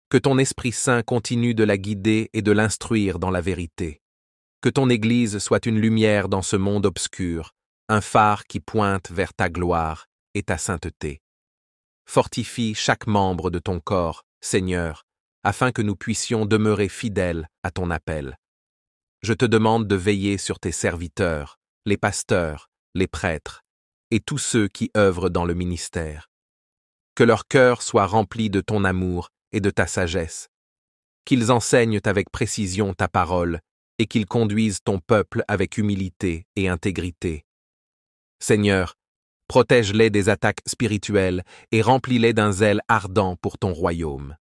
Speaker 1: Que ton Esprit Saint continue de la guider et de l'instruire dans la vérité. Que ton Église soit une lumière dans ce monde obscur, un phare qui pointe vers ta gloire et ta sainteté. Fortifie chaque membre de ton corps, Seigneur, afin que nous puissions demeurer fidèles à ton appel. Je te demande de veiller sur tes serviteurs, les pasteurs, les prêtres, et tous ceux qui œuvrent dans le ministère. Que leur cœur soit rempli de ton amour et de ta sagesse. Qu'ils enseignent avec précision ta parole et qu'ils conduisent ton peuple avec humilité et intégrité. Seigneur, protège-les des attaques spirituelles et remplis-les d'un zèle ardent pour ton royaume.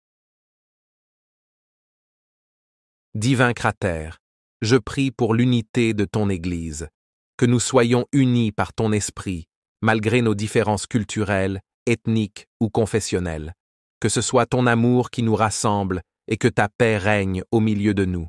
Speaker 1: Divin Cratère, je prie pour l'unité de ton Église, que nous soyons unis par ton esprit, malgré nos différences culturelles, ethniques ou confessionnelles, que ce soit ton amour qui nous rassemble et que ta paix règne au milieu de nous.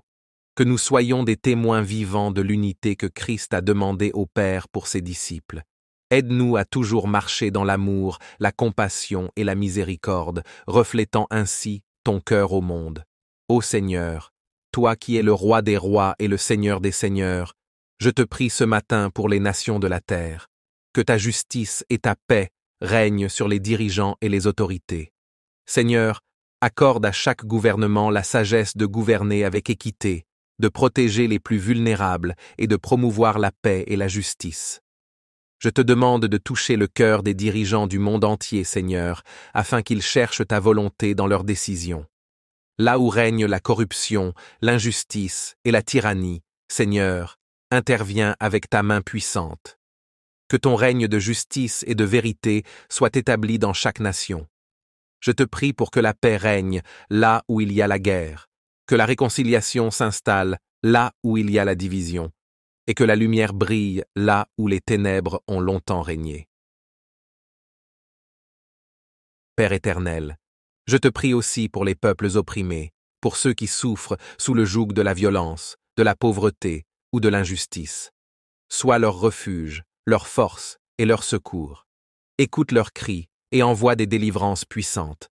Speaker 1: que nous soyons des témoins vivants de l'unité que Christ a demandé au Père pour ses disciples. Aide-nous à toujours marcher dans l'amour, la compassion et la miséricorde, reflétant ainsi ton cœur au monde. Ô Seigneur, toi qui es le roi des rois et le Seigneur des seigneurs, je te prie ce matin pour les nations de la terre, que ta justice et ta paix règnent sur les dirigeants et les autorités. Seigneur, accorde à chaque gouvernement la sagesse de gouverner avec équité, de protéger les plus vulnérables et de promouvoir la paix et la justice. Je te demande de toucher le cœur des dirigeants du monde entier, Seigneur, afin qu'ils cherchent ta volonté dans leurs décisions. Là où règne la corruption, l'injustice et la tyrannie, Seigneur, interviens avec ta main puissante. Que ton règne de justice et de vérité soit établi dans chaque nation. Je te prie pour que la paix règne là où il y a la guerre, que la réconciliation s'installe là où il y a la division, et que la lumière brille là où les ténèbres ont longtemps régné. Père éternel, je te prie aussi pour les peuples opprimés, pour ceux qui souffrent sous le joug de la violence, de la pauvreté ou de l'injustice. Sois leur refuge, leur force et leur secours. Écoute leurs cris et envoie des délivrances puissantes.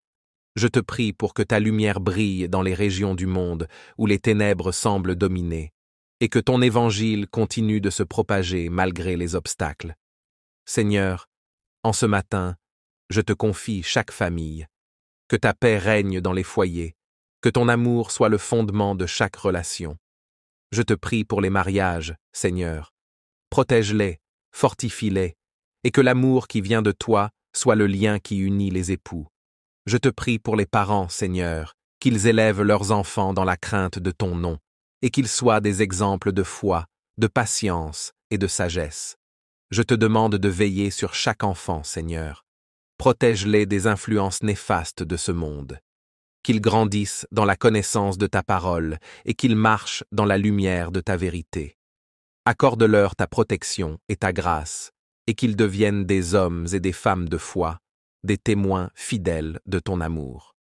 Speaker 1: Je te prie pour que ta lumière brille dans les régions du monde où les ténèbres semblent dominer, et que ton évangile continue de se propager malgré les obstacles. Seigneur, en ce matin, je te confie chaque famille. Que ta paix règne dans les foyers, que ton amour soit le fondement de chaque relation. Je te prie pour les mariages, Seigneur. Protège-les, fortifie-les, et que l'amour qui vient de toi soit le lien qui unit les époux. Je te prie pour les parents, Seigneur, qu'ils élèvent leurs enfants dans la crainte de ton nom, et qu'ils soient des exemples de foi, de patience et de sagesse. Je te demande de veiller sur chaque enfant, Seigneur. Protège-les des influences néfastes de ce monde. Qu'ils grandissent dans la connaissance de ta parole et qu'ils marchent dans la lumière de ta vérité. Accorde-leur ta protection et ta grâce, et qu'ils deviennent des hommes et des femmes de foi, des témoins fidèles de ton amour.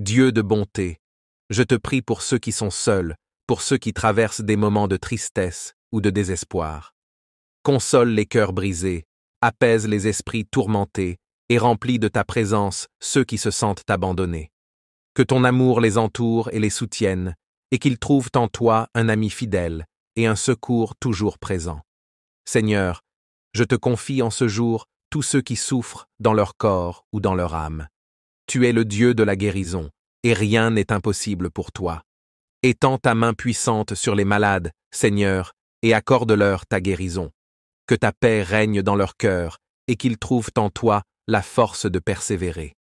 Speaker 1: Dieu de bonté, je te prie pour ceux qui sont seuls, pour ceux qui traversent des moments de tristesse ou de désespoir. Console les cœurs brisés, apaise les esprits tourmentés et remplis de ta présence ceux qui se sentent abandonnés. Que ton amour les entoure et les soutienne, et qu'ils trouvent en toi un ami fidèle et un secours toujours présent. Seigneur, je te confie en ce jour tous ceux qui souffrent dans leur corps ou dans leur âme. Tu es le Dieu de la guérison, et rien n'est impossible pour toi. Étends ta main puissante sur les malades, Seigneur, et accorde-leur ta guérison. Que ta paix règne dans leur cœur, et qu'ils trouvent en toi la force de persévérer.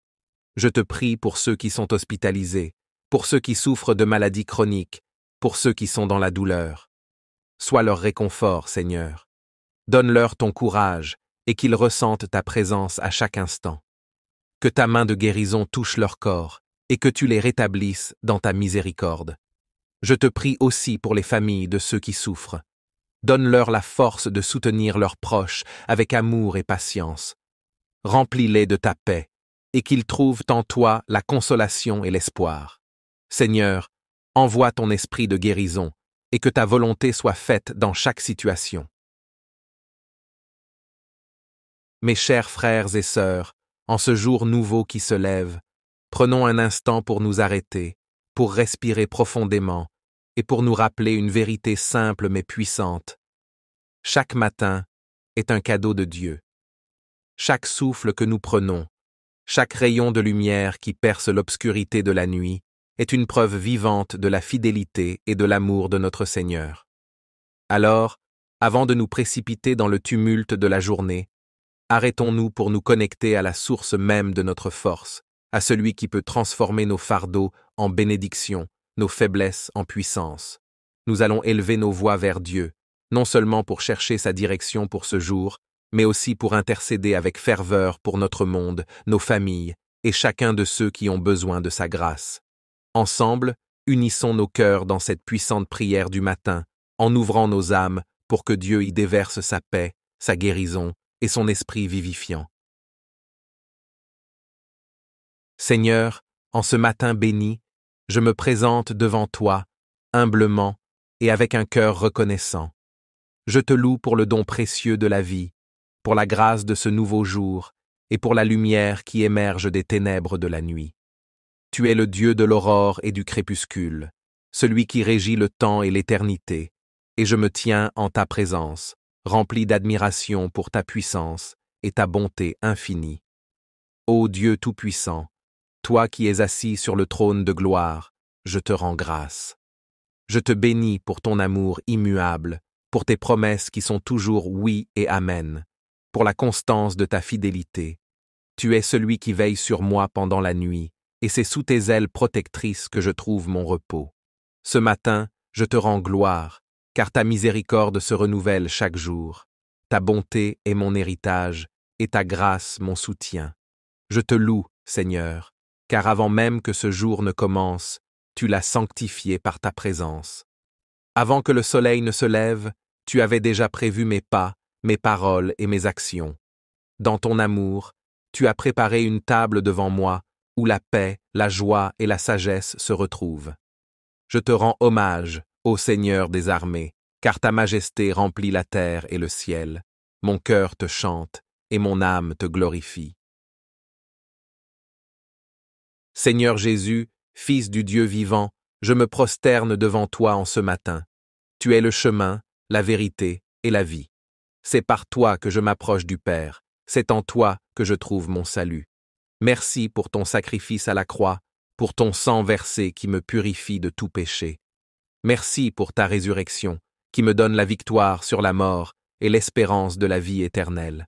Speaker 1: Je te prie pour ceux qui sont hospitalisés, pour ceux qui souffrent de maladies chroniques, pour ceux qui sont dans la douleur. Sois leur réconfort, Seigneur. Donne-leur ton courage, et qu'ils ressentent ta présence à chaque instant. Que ta main de guérison touche leur corps, et que tu les rétablisses dans ta miséricorde. Je te prie aussi pour les familles de ceux qui souffrent. Donne-leur la force de soutenir leurs proches avec amour et patience. Remplis-les de ta paix, et qu'ils trouvent en toi la consolation et l'espoir. Seigneur, envoie ton esprit de guérison, et que ta volonté soit faite dans chaque situation. Mes chers frères et sœurs, en ce jour nouveau qui se lève, prenons un instant pour nous arrêter, pour respirer profondément, et pour nous rappeler une vérité simple mais puissante. Chaque matin est un cadeau de Dieu. Chaque souffle que nous prenons, chaque rayon de lumière qui perce l'obscurité de la nuit, est une preuve vivante de la fidélité et de l'amour de notre Seigneur. Alors, avant de nous précipiter dans le tumulte de la journée, arrêtons-nous pour nous connecter à la source même de notre force, à celui qui peut transformer nos fardeaux en bénédiction, nos faiblesses en puissance. Nous allons élever nos voix vers Dieu, non seulement pour chercher sa direction pour ce jour, mais aussi pour intercéder avec ferveur pour notre monde, nos familles et chacun de ceux qui ont besoin de sa grâce. Ensemble, unissons nos cœurs dans cette puissante prière du matin, en ouvrant nos âmes pour que Dieu y déverse sa paix, sa guérison et son esprit vivifiant. Seigneur, en ce matin béni, je me présente devant toi, humblement et avec un cœur reconnaissant. Je te loue pour le don précieux de la vie, pour la grâce de ce nouveau jour et pour la lumière qui émerge des ténèbres de la nuit. Tu es le Dieu de l'aurore et du crépuscule, celui qui régit le temps et l'éternité, et je me tiens en ta présence, rempli d'admiration pour ta puissance et ta bonté infinie. Ô Dieu Tout-Puissant, toi qui es assis sur le trône de gloire, je te rends grâce. Je te bénis pour ton amour immuable, pour tes promesses qui sont toujours oui et amen, pour la constance de ta fidélité. Tu es celui qui veille sur moi pendant la nuit, et c'est sous tes ailes protectrices que je trouve mon repos. Ce matin, je te rends gloire, car ta miséricorde se renouvelle chaque jour. Ta bonté est mon héritage, et ta grâce mon soutien. Je te loue, Seigneur, car avant même que ce jour ne commence, tu l'as sanctifié par ta présence. Avant que le soleil ne se lève, tu avais déjà prévu mes pas, mes paroles et mes actions. Dans ton amour, tu as préparé une table devant moi, où la paix, la joie et la sagesse se retrouvent. Je te rends hommage, ô Seigneur des armées, car ta majesté remplit la terre et le ciel. Mon cœur te chante, et mon âme te glorifie. Seigneur Jésus, Fils du Dieu vivant, je me prosterne devant toi en ce matin. Tu es le chemin, la vérité et la vie. C'est par toi que je m'approche du Père, c'est en toi que je trouve mon salut. Merci pour ton sacrifice à la croix, pour ton sang versé qui me purifie de tout péché. Merci pour ta résurrection, qui me donne la victoire sur la mort et l'espérance de la vie éternelle.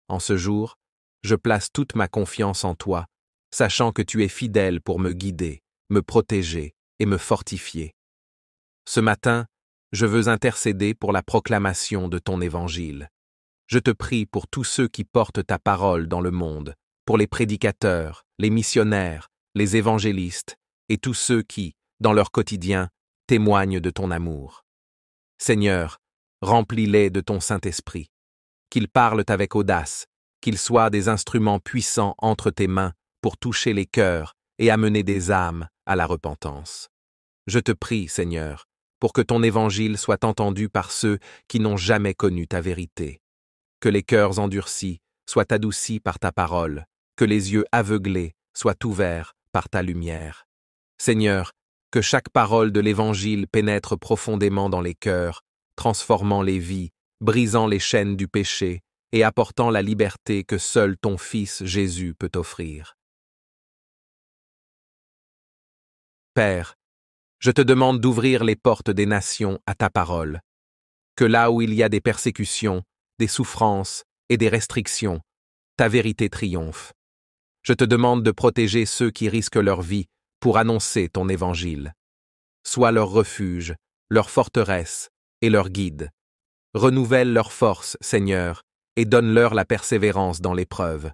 Speaker 1: En ce jour, je place toute ma confiance en toi, sachant que tu es fidèle pour me guider, me protéger et me fortifier. Ce matin, je veux intercéder pour la proclamation de ton évangile. Je te prie pour tous ceux qui portent ta parole dans le monde, pour les prédicateurs, les missionnaires, les évangélistes et tous ceux qui, dans leur quotidien, témoignent de ton amour. Seigneur, remplis-les de ton Saint-Esprit, qu'ils parlent avec audace, qu'ils soient des instruments puissants entre tes mains pour toucher les cœurs et amener des âmes à la repentance. Je te prie, Seigneur, pour que ton évangile soit entendu par ceux qui n'ont jamais connu ta vérité. Que les cœurs endurcis soient adoucis par ta parole, que les yeux aveuglés soient ouverts par ta lumière. Seigneur, que chaque parole de l'Évangile pénètre profondément dans les cœurs, transformant les vies, brisant les chaînes du péché et apportant la liberté que seul ton Fils Jésus peut offrir. Père, je te demande d'ouvrir les portes des nations à ta parole, que là où il y a des persécutions, des souffrances et des restrictions, ta vérité triomphe. Je te demande de protéger ceux qui risquent leur vie pour annoncer ton évangile. Sois leur refuge, leur forteresse et leur guide. Renouvelle leur force, Seigneur, et donne-leur la persévérance dans l'épreuve.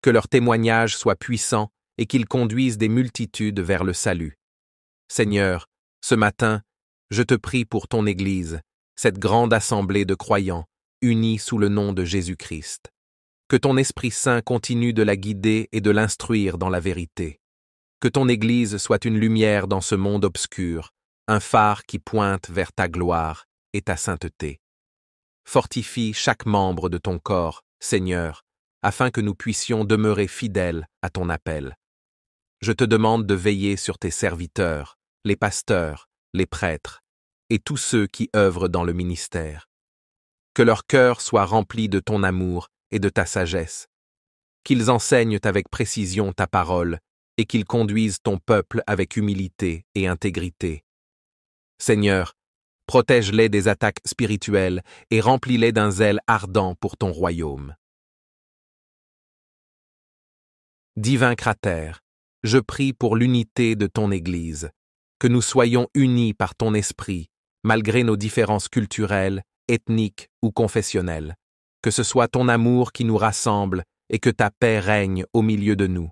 Speaker 1: Que leur témoignage soit puissant et qu'ils conduisent des multitudes vers le salut. Seigneur, ce matin, je te prie pour ton Église, cette grande assemblée de croyants, unis sous le nom de Jésus-Christ. Que ton Esprit Saint continue de la guider et de l'instruire dans la vérité. Que ton Église soit une lumière dans ce monde obscur, un phare qui pointe vers ta gloire et ta sainteté. Fortifie chaque membre de ton corps, Seigneur, afin que nous puissions demeurer fidèles à ton appel. Je te demande de veiller sur tes serviteurs, les pasteurs, les prêtres, et tous ceux qui œuvrent dans le ministère. Que leur cœur soit rempli de ton amour et de ta sagesse. Qu'ils enseignent avec précision ta parole et qu'ils conduisent ton peuple avec humilité et intégrité. Seigneur, protège-les des attaques spirituelles et remplis-les d'un zèle ardent pour ton royaume. Divin Cratère, je prie pour l'unité de ton Église, que nous soyons unis par ton esprit, malgré nos différences culturelles, ethniques ou confessionnelles, que ce soit ton amour qui nous rassemble et que ta paix règne au milieu de nous,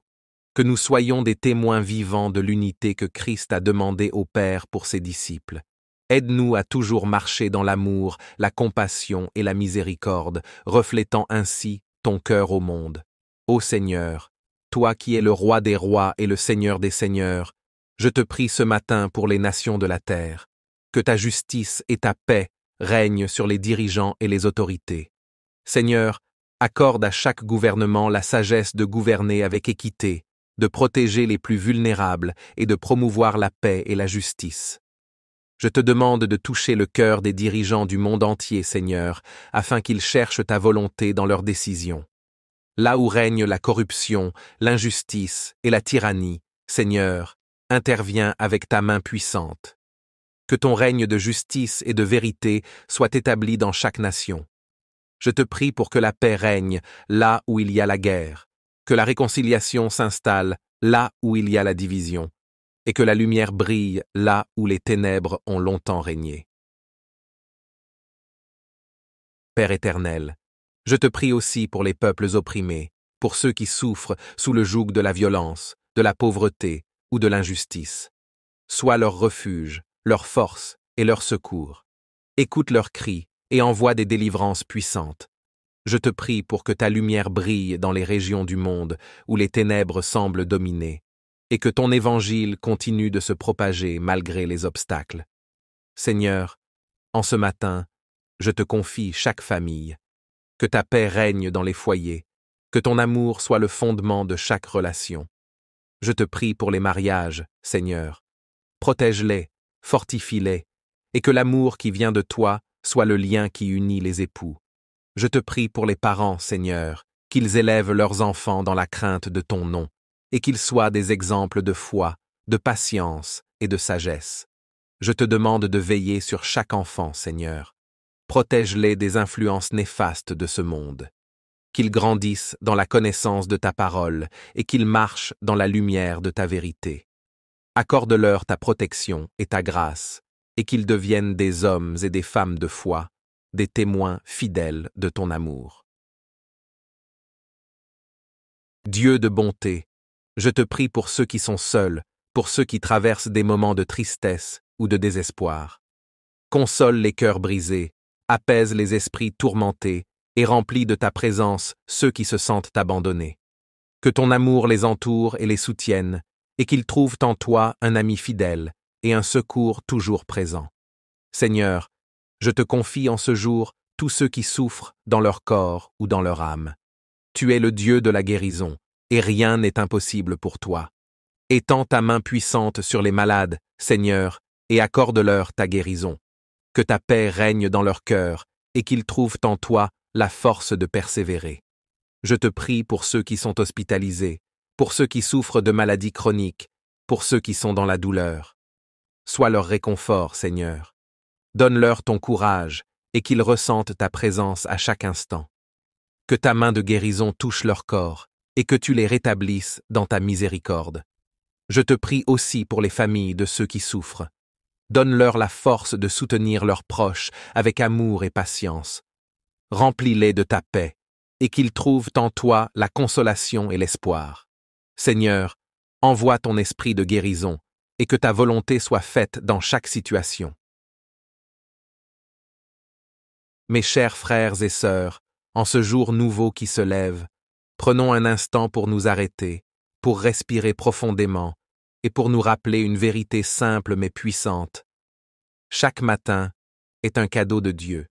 Speaker 1: que nous soyons des témoins vivants de l'unité que Christ a demandé au Père pour ses disciples. Aide-nous à toujours marcher dans l'amour, la compassion et la miséricorde, reflétant ainsi ton cœur au monde. Ô Seigneur, toi qui es le Roi des rois et le Seigneur des seigneurs, Je te prie ce matin pour les nations de la terre, que ta justice et ta paix règnent sur les dirigeants et les autorités. Seigneur, accorde à chaque gouvernement la sagesse de gouverner avec équité, de protéger les plus vulnérables et de promouvoir la paix et la justice. Je te demande de toucher le cœur des dirigeants du monde entier, Seigneur, afin qu'ils cherchent ta volonté dans leurs décisions. Là où règne la corruption, l'injustice et la tyrannie, Seigneur, interviens avec ta main puissante. Que ton règne de justice et de vérité soit établi dans chaque nation. Je te prie pour que la paix règne là où il y a la guerre, que la réconciliation s'installe là où il y a la division, et que la lumière brille là où les ténèbres ont longtemps régné. Père éternel, je te prie aussi pour les peuples opprimés, pour ceux qui souffrent sous le joug de la violence, de la pauvreté ou de l'injustice. Sois leur refuge, leur force et leur secours. Écoute leurs cris et envoie des délivrances puissantes. Je te prie pour que ta lumière brille dans les régions du monde où les ténèbres semblent dominer, et que ton évangile continue de se propager malgré les obstacles. Seigneur, en ce matin, je te confie chaque famille. Que ta paix règne dans les foyers, que ton amour soit le fondement de chaque relation. Je te prie pour les mariages, Seigneur. Protège-les, fortifie-les, et que l'amour qui vient de toi soit le lien qui unit les époux. Je te prie pour les parents, Seigneur, qu'ils élèvent leurs enfants dans la crainte de ton nom, et qu'ils soient des exemples de foi, de patience et de sagesse. Je te demande de veiller sur chaque enfant, Seigneur. Protège-les des influences néfastes de ce monde. Qu'ils grandissent dans la connaissance de ta parole et qu'ils marchent dans la lumière de ta vérité. Accorde-leur ta protection et ta grâce, et qu'ils deviennent des hommes et des femmes de foi, des témoins fidèles de ton amour. Dieu de bonté, je te prie pour ceux qui sont seuls, pour ceux qui traversent des moments de tristesse ou de désespoir. Console les cœurs brisés, apaise les esprits tourmentés et remplis de ta présence ceux qui se sentent abandonnés. Que ton amour les entoure et les soutienne, et qu'ils trouvent en toi un ami fidèle et un secours toujours présent. Seigneur, je te confie en ce jour tous ceux qui souffrent dans leur corps ou dans leur âme. Tu es le Dieu de la guérison, et rien n'est impossible pour toi. Étends ta main puissante sur les malades, Seigneur, et accorde-leur ta guérison. Que ta paix règne dans leur cœur, et qu'ils trouvent en toi la force de persévérer. Je te prie pour ceux qui sont hospitalisés, pour ceux qui souffrent de maladies chroniques, pour ceux qui sont dans la douleur. Sois leur réconfort, Seigneur. Donne-leur ton courage, et qu'ils ressentent ta présence à chaque instant. Que ta main de guérison touche leur corps, et que tu les rétablisses dans ta miséricorde. Je te prie aussi pour les familles de ceux qui souffrent. Donne-leur la force de soutenir leurs proches avec amour et patience. Remplis-les de ta paix, et qu'ils trouvent en toi la consolation et l'espoir. Seigneur, envoie ton esprit de guérison, et que ta volonté soit faite dans chaque situation. Mes chers frères et sœurs, en ce jour nouveau qui se lève, prenons un instant pour nous arrêter, pour respirer profondément, et pour nous rappeler une vérité simple mais puissante. Chaque matin est un cadeau de Dieu.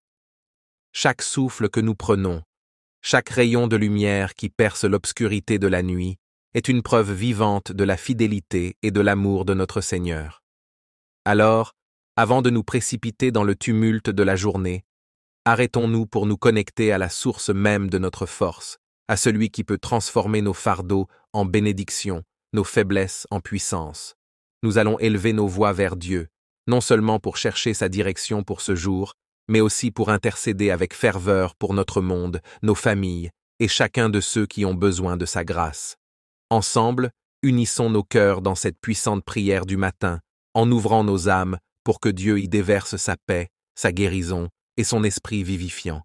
Speaker 1: Chaque souffle que nous prenons, chaque rayon de lumière qui perce l'obscurité de la nuit, est une preuve vivante de la fidélité et de l'amour de notre Seigneur. Alors, avant de nous précipiter dans le tumulte de la journée, arrêtons-nous pour nous connecter à la source même de notre force, à celui qui peut transformer nos fardeaux en bénédictions, nos faiblesses en puissance. Nous allons élever nos voix vers Dieu, non seulement pour chercher sa direction pour ce jour, mais aussi pour intercéder avec ferveur pour notre monde, nos familles et chacun de ceux qui ont besoin de sa grâce. Ensemble, unissons nos cœurs dans cette puissante prière du matin, en ouvrant nos âmes pour que Dieu y déverse sa paix, sa guérison et son esprit vivifiant.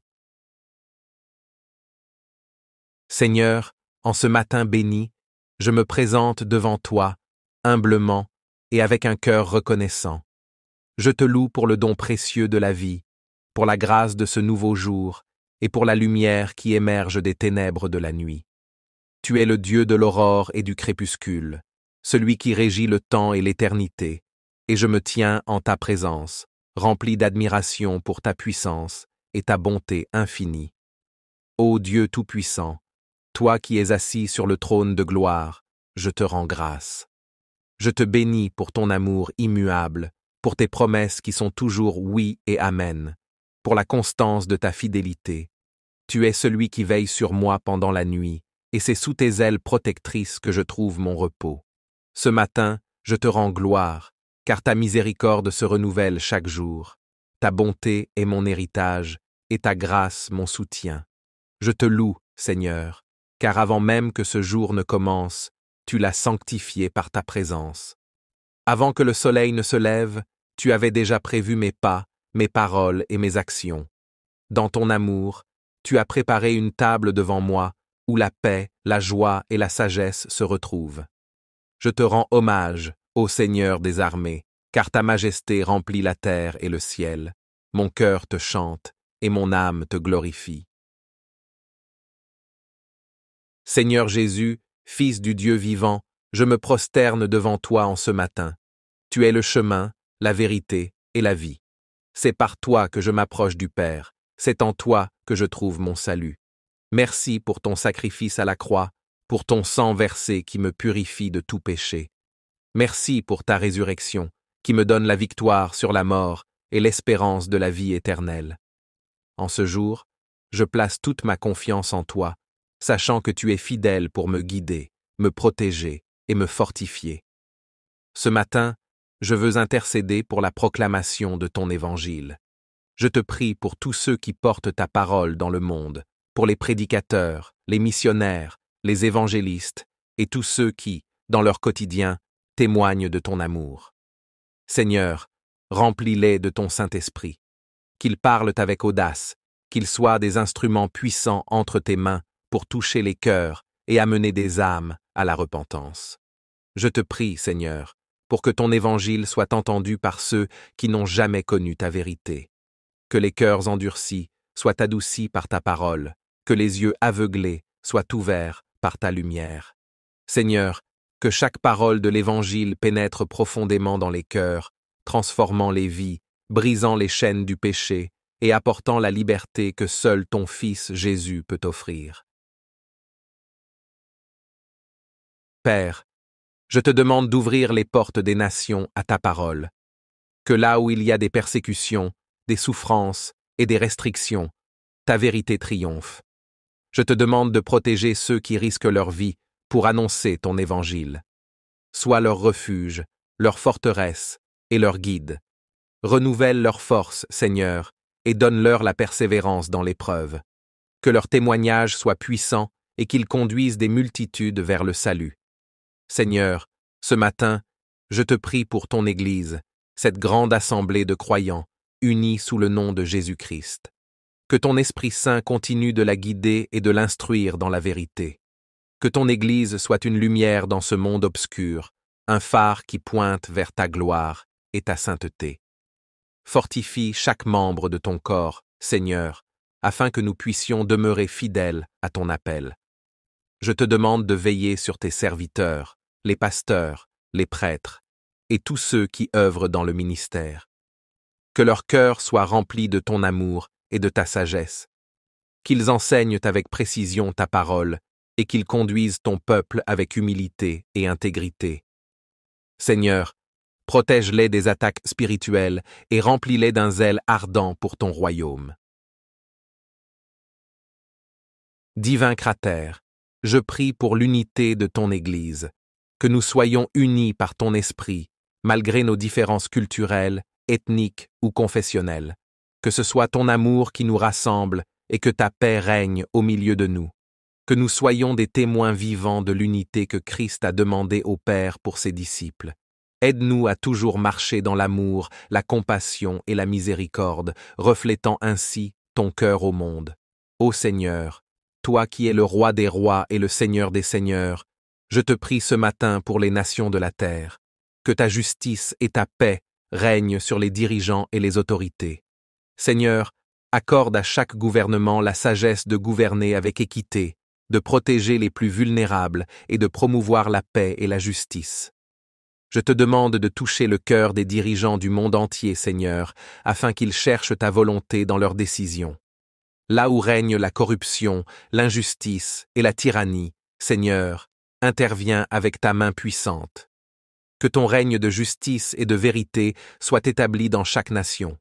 Speaker 1: Seigneur, en ce matin béni, je me présente devant toi, humblement et avec un cœur reconnaissant. Je te loue pour le don précieux de la vie, pour la grâce de ce nouveau jour et pour la lumière qui émerge des ténèbres de la nuit. Tu es le Dieu de l'aurore et du crépuscule, celui qui régit le temps et l'éternité, et je me tiens en ta présence, rempli d'admiration pour ta puissance et ta bonté infinie. Ô Dieu Tout-Puissant, toi qui es assis sur le trône de gloire, je te rends grâce. Je te bénis pour ton amour immuable, pour tes promesses qui sont toujours oui et amen, pour la constance de ta fidélité. Tu es celui qui veille sur moi pendant la nuit, et c'est sous tes ailes protectrices que je trouve mon repos. Ce matin, je te rends gloire, car ta miséricorde se renouvelle chaque jour. Ta bonté est mon héritage, et ta grâce mon soutien. Je te loue, Seigneur, car avant même que ce jour ne commence, tu l'as sanctifié par ta présence. Avant que le soleil ne se lève, tu avais déjà prévu mes pas, mes paroles et mes actions. Dans ton amour, tu as préparé une table devant moi, où la paix, la joie et la sagesse se retrouvent. Je te rends hommage, ô Seigneur des armées, car ta majesté remplit la terre et le ciel. Mon cœur te chante, et mon âme te glorifie. Seigneur Jésus, Fils du Dieu vivant, je me prosterne devant toi en ce matin. Tu es le chemin, la vérité et la vie. C'est par toi que je m'approche du Père, c'est en toi que je trouve mon salut. Merci pour ton sacrifice à la croix, pour ton sang versé qui me purifie de tout péché. Merci pour ta résurrection, qui me donne la victoire sur la mort et l'espérance de la vie éternelle. En ce jour, je place toute ma confiance en toi, sachant que tu es fidèle pour me guider, me protéger et me fortifier. Ce matin, je veux intercéder pour la proclamation de ton évangile. Je te prie pour tous ceux qui portent ta parole dans le monde, pour les prédicateurs, les missionnaires, les évangélistes et tous ceux qui, dans leur quotidien, témoignent de ton amour. Seigneur, remplis-les de ton Saint-Esprit. Qu'ils parlent avec audace, qu'ils soient des instruments puissants entre tes mains pour toucher les cœurs et amener des âmes à la repentance. Je te prie, Seigneur, pour que ton évangile soit entendu par ceux qui n'ont jamais connu ta vérité. Que les cœurs endurcis soient adoucis par ta parole, que les yeux aveuglés soient ouverts par ta lumière. Seigneur, que chaque parole de l'Évangile pénètre profondément dans les cœurs, transformant les vies, brisant les chaînes du péché et apportant la liberté que seul ton Fils Jésus peut offrir. Père, je te demande d'ouvrir les portes des nations à ta parole. Que là où il y a des persécutions, des souffrances et des restrictions, ta vérité triomphe. Je te demande de protéger ceux qui risquent leur vie pour annoncer ton évangile. Sois leur refuge, leur forteresse et leur guide. Renouvelle leur force, Seigneur, et donne-leur la persévérance dans l'épreuve. Que leur témoignage soit puissant et qu'ils conduisent des multitudes vers le salut. Seigneur, ce matin, je te prie pour ton Église, cette grande assemblée de croyants, unis sous le nom de Jésus-Christ. Que ton Esprit Saint continue de la guider et de l'instruire dans la vérité. Que ton Église soit une lumière dans ce monde obscur, un phare qui pointe vers ta gloire et ta sainteté. Fortifie chaque membre de ton corps, Seigneur, afin que nous puissions demeurer fidèles à ton appel. Je te demande de veiller sur tes serviteurs, les pasteurs, les prêtres, et tous ceux qui œuvrent dans le ministère. Que leur cœur soit rempli de ton amour et de ta sagesse. Qu'ils enseignent avec précision ta parole et qu'ils conduisent ton peuple avec humilité et intégrité. Seigneur, protège-les des attaques spirituelles et remplis-les d'un zèle ardent pour ton royaume. Divin Cratère, je prie pour l'unité de ton Église, que nous soyons unis par ton esprit, malgré nos différences culturelles, ethniques ou confessionnelles. Que ce soit ton amour qui nous rassemble et que ta paix règne au milieu de nous. Que nous soyons des témoins vivants de l'unité que Christ a demandé au Père pour ses disciples. Aide-nous à toujours marcher dans l'amour, la compassion et la miséricorde, reflétant ainsi ton cœur au monde. Ô Seigneur, toi qui es le Roi des rois et le Seigneur des seigneurs, je te prie ce matin pour les nations de la terre. Que ta justice et ta paix règnent sur les dirigeants et les autorités. Seigneur, accorde à chaque gouvernement la sagesse de gouverner avec équité, de protéger les plus vulnérables et de promouvoir la paix et la justice. Je te demande de toucher le cœur des dirigeants du monde entier, Seigneur, afin qu'ils cherchent ta volonté dans leurs décisions. Là où règne la corruption, l'injustice et la tyrannie, Seigneur, interviens avec ta main puissante. Que ton règne de justice et de vérité soit établi dans chaque nation.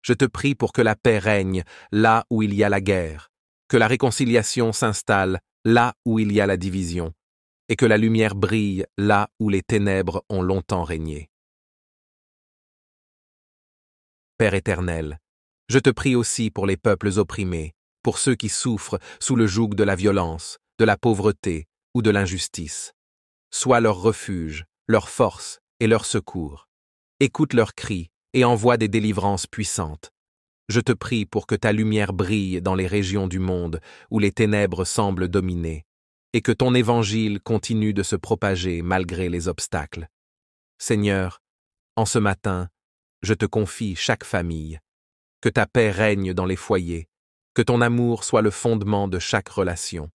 Speaker 1: Je te prie pour que la paix règne là où il y a la guerre, que la réconciliation s'installe là où il y a la division, et que la lumière brille là où les ténèbres ont longtemps régné. Père éternel, je te prie aussi pour les peuples opprimés, pour ceux qui souffrent sous le joug de la violence, de la pauvreté ou de l'injustice. Sois leur refuge, leur force et leur secours. Écoute leurs cris et envoie des délivrances puissantes. Je te prie pour que ta lumière brille dans les régions du monde où les ténèbres semblent dominer, et que ton évangile continue de se propager malgré les obstacles. Seigneur, en ce matin, je te confie chaque famille. Que ta paix règne dans les foyers, que ton amour soit le fondement de chaque relation.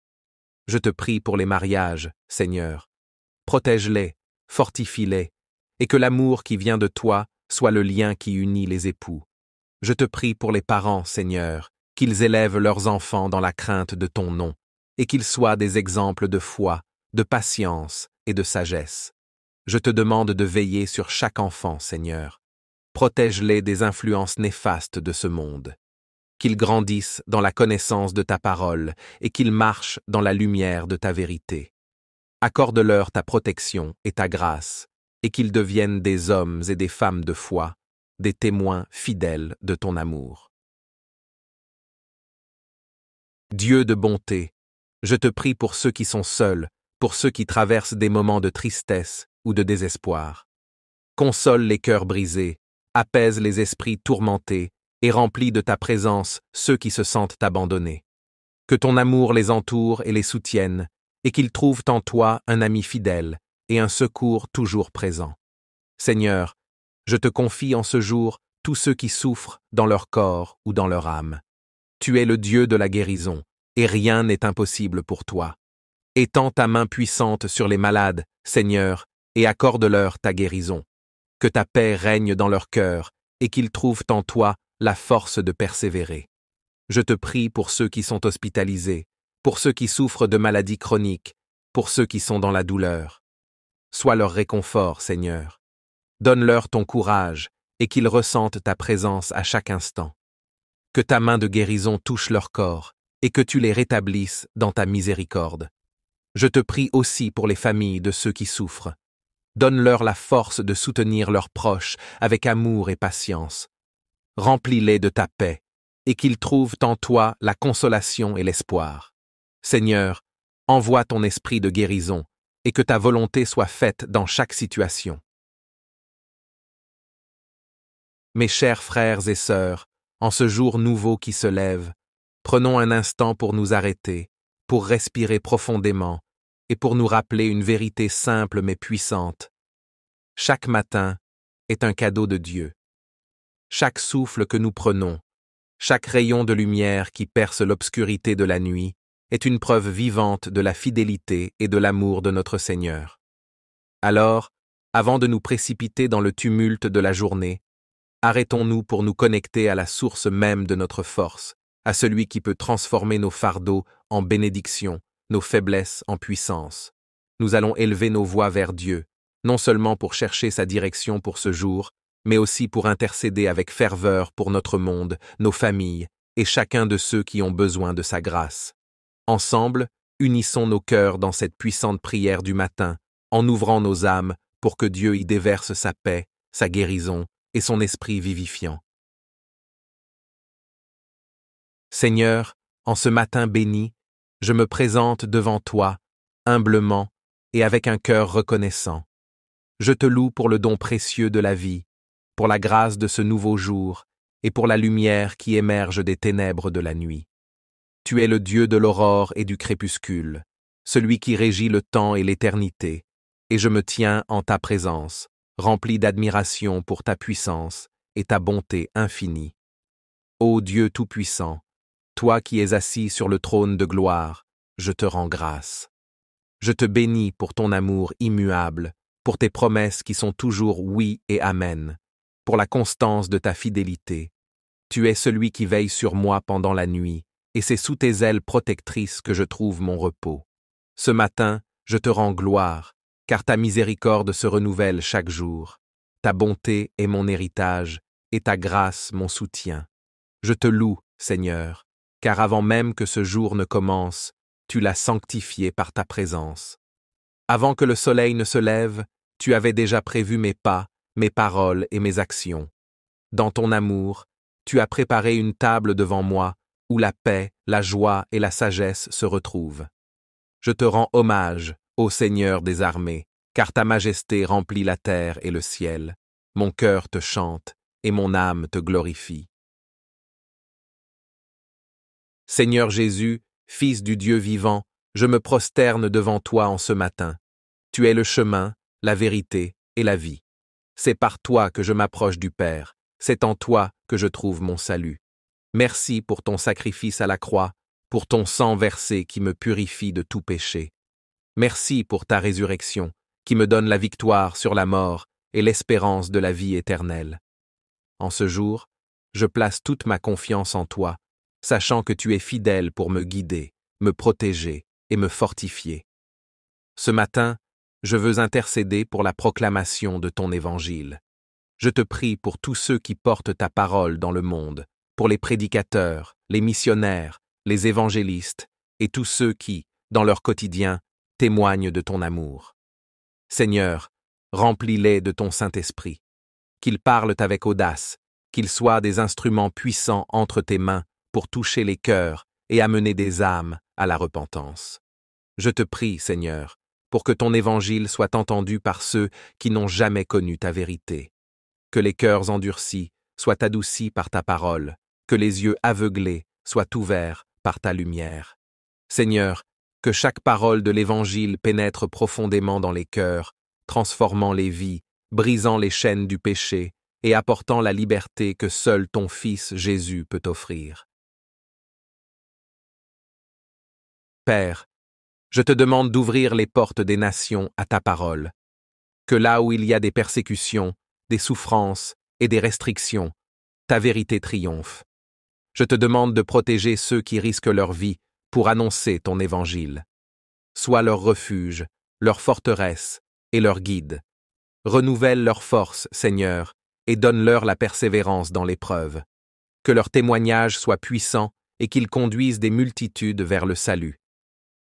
Speaker 1: Je te prie pour les mariages, Seigneur. Protège-les, fortifie-les, et que l'amour qui vient de toi soit le lien qui unit les époux. Je te prie pour les parents, Seigneur, qu'ils élèvent leurs enfants dans la crainte de ton nom, et qu'ils soient des exemples de foi, de patience et de sagesse. Je te demande de veiller sur chaque enfant, Seigneur. Protège-les des influences néfastes de ce monde. Qu'ils grandissent dans la connaissance de ta parole et qu'ils marchent dans la lumière de ta vérité. Accorde-leur ta protection et ta grâce, et qu'ils deviennent des hommes et des femmes de foi, des témoins fidèles de ton amour. Dieu de bonté, je te prie pour ceux qui sont seuls, pour ceux qui traversent des moments de tristesse ou de désespoir. Console les cœurs brisés, apaise les esprits tourmentés et remplis de ta présence ceux qui se sentent abandonnés. Que ton amour les entoure et les soutienne, et qu'ils trouvent en toi un ami fidèle et un secours toujours présent. Seigneur, je te confie en ce jour tous ceux qui souffrent dans leur corps ou dans leur âme. Tu es le Dieu de la guérison, et rien n'est impossible pour toi. Étends ta main puissante sur les malades, Seigneur, et accorde-leur ta guérison. Que ta paix règne dans leur cœur, et qu'ils trouvent en toi la force de persévérer. Je te prie pour ceux qui sont hospitalisés, pour ceux qui souffrent de maladies chroniques, pour ceux qui sont dans la douleur. Sois leur réconfort, Seigneur. Donne-leur ton courage, et qu'ils ressentent ta présence à chaque instant. Que ta main de guérison touche leur corps, et que tu les rétablisses dans ta miséricorde. Je te prie aussi pour les familles de ceux qui souffrent. Donne-leur la force de soutenir leurs proches avec amour et patience. Remplis-les de ta paix, et qu'ils trouvent en toi la consolation et l'espoir. Seigneur, envoie ton esprit de guérison, et que ta volonté soit faite dans chaque situation. Mes chers frères et sœurs, en ce jour nouveau qui se lève, prenons un instant pour nous arrêter, pour respirer profondément, et pour nous rappeler une vérité simple mais puissante. Chaque matin est un cadeau de Dieu. Chaque souffle que nous prenons, chaque rayon de lumière qui perce l'obscurité de la nuit, est une preuve vivante de la fidélité et de l'amour de notre Seigneur. Alors, avant de nous précipiter dans le tumulte de la journée, arrêtons-nous pour nous connecter à la source même de notre force, à celui qui peut transformer nos fardeaux en bénédictions, nos faiblesses en puissance. Nous allons élever nos voix vers Dieu, non seulement pour chercher sa direction pour ce jour, mais aussi pour intercéder avec ferveur pour notre monde, nos familles et chacun de ceux qui ont besoin de sa grâce. Ensemble, unissons nos cœurs dans cette puissante prière du matin, en ouvrant nos âmes pour que Dieu y déverse sa paix, sa guérison et son esprit vivifiant. Seigneur, en ce matin béni, je me présente devant toi, humblement et avec un cœur reconnaissant. Je te loue pour le don précieux de la vie, pour la grâce de ce nouveau jour et pour la lumière qui émerge des ténèbres de la nuit. Tu es le Dieu de l'aurore et du crépuscule, celui qui régit le temps et l'éternité, et je me tiens en ta présence, rempli d'admiration pour ta puissance et ta bonté infinie. Ô Dieu Tout-Puissant, toi qui es assis sur le trône de gloire, je te rends grâce. Je te bénis pour ton amour immuable, pour tes promesses qui sont toujours oui et amen, pour la constance de ta fidélité. Tu es celui qui veille sur moi pendant la nuit, et c'est sous tes ailes protectrices que je trouve mon repos. Ce matin, je te rends gloire, car ta miséricorde se renouvelle chaque jour. Ta bonté est mon héritage, et ta grâce mon soutien. Je te loue, Seigneur, car avant même que ce jour ne commence, tu l'as sanctifié par ta présence. Avant que le soleil ne se lève, tu avais déjà prévu mes pas, mes paroles et mes actions. Dans ton amour, tu as préparé une table devant moi, où la paix, la joie et la sagesse se retrouvent. Je te rends hommage, ô Seigneur des armées, car ta majesté remplit la terre et le ciel. Mon cœur te chante, et mon âme te glorifie. Seigneur Jésus, Fils du Dieu vivant, je me prosterne devant toi en ce matin. Tu es le chemin, la vérité et la vie. C'est par toi que je m'approche du Père, c'est en toi que je trouve mon salut. Merci pour ton sacrifice à la croix, pour ton sang versé qui me purifie de tout péché. Merci pour ta résurrection, qui me donne la victoire sur la mort et l'espérance de la vie éternelle. En ce jour, je place toute ma confiance en toi, sachant que tu es fidèle pour me guider, me protéger et me fortifier. Ce matin, je veux intercéder pour la proclamation de ton évangile. Je te prie pour tous ceux qui portent ta parole dans le monde, pour les prédicateurs, les missionnaires, les évangélistes et tous ceux qui, dans leur quotidien, témoignent de ton amour. Seigneur, remplis-les de ton Saint-Esprit. Qu'ils parlent avec audace, qu'ils soient des instruments puissants entre tes mains pour toucher les cœurs et amener des âmes à la repentance. Je te prie, Seigneur, pour que ton évangile soit entendu par ceux qui n'ont jamais connu ta vérité. Que les cœurs endurcis soient adoucis par ta parole, que les yeux aveuglés soient ouverts par ta lumière. Seigneur, que chaque parole de l'Évangile pénètre profondément dans les cœurs, transformant les vies, brisant les chaînes du péché et apportant la liberté que seul ton Fils Jésus peut offrir. Père, je te demande d'ouvrir les portes des nations à ta parole. Que là où il y a des persécutions, des souffrances et des restrictions, ta vérité triomphe. Je te demande de protéger ceux qui risquent leur vie pour annoncer ton évangile. Sois leur refuge, leur forteresse et leur guide. Renouvelle leur force, Seigneur, et donne-leur la persévérance dans l'épreuve. Que leur témoignage soit puissant et qu'ils conduisent des multitudes vers le salut.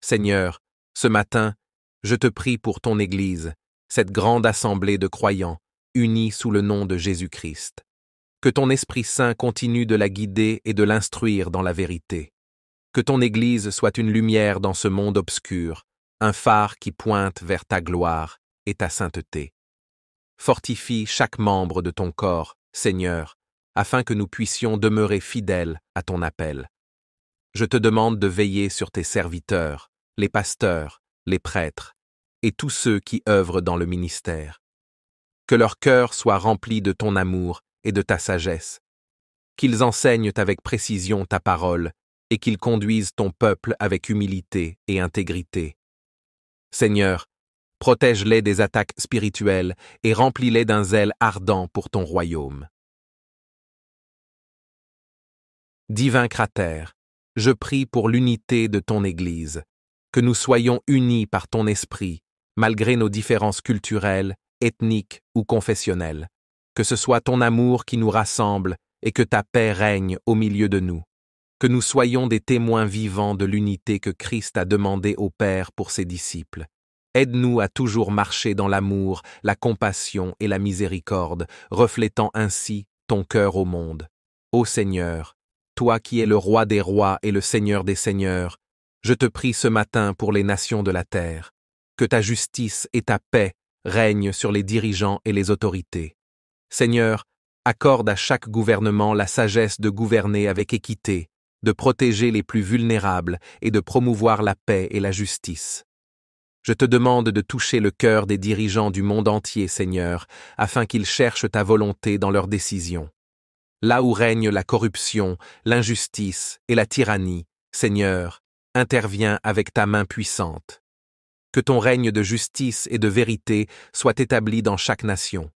Speaker 1: Seigneur, ce matin, je te prie pour ton Église, cette grande assemblée de croyants, unis sous le nom de Jésus-Christ. Que ton Esprit Saint continue de la guider et de l'instruire dans la vérité. Que ton Église soit une lumière dans ce monde obscur, un phare qui pointe vers ta gloire et ta sainteté. Fortifie chaque membre de ton corps, Seigneur, afin que nous puissions demeurer fidèles à ton appel. Je te demande de veiller sur tes serviteurs, les pasteurs, les prêtres, et tous ceux qui œuvrent dans le ministère. Que leur cœur soit rempli de ton amour et de ta sagesse. Qu'ils enseignent avec précision ta parole et qu'ils conduisent ton peuple avec humilité et intégrité. Seigneur, protège-les des attaques spirituelles et remplis-les d'un zèle ardent pour ton royaume. Divin Cratère, je prie pour l'unité de ton Église, que nous soyons unis par ton esprit, malgré nos différences culturelles, ethniques ou confessionnelles, que ce soit ton amour qui nous rassemble et que ta paix règne au milieu de nous, que nous soyons des témoins vivants de l'unité que Christ a demandé au Père pour ses disciples. Aide-nous à toujours marcher dans l'amour, la compassion et la miséricorde, reflétant ainsi ton cœur au monde. Ô Seigneur, toi qui es le roi des rois et le Seigneur des seigneurs, je te prie ce matin pour les nations de la terre, que ta justice et ta paix règnent sur les dirigeants et les autorités. Seigneur, accorde à chaque gouvernement la sagesse de gouverner avec équité, de protéger les plus vulnérables et de promouvoir la paix et la justice. Je te demande de toucher le cœur des dirigeants du monde entier, Seigneur, afin qu'ils cherchent ta volonté dans leurs décisions. Là où règne la corruption, l'injustice et la tyrannie, Seigneur, interviens avec ta main puissante. Que ton règne de justice et de vérité soit établi dans chaque nation.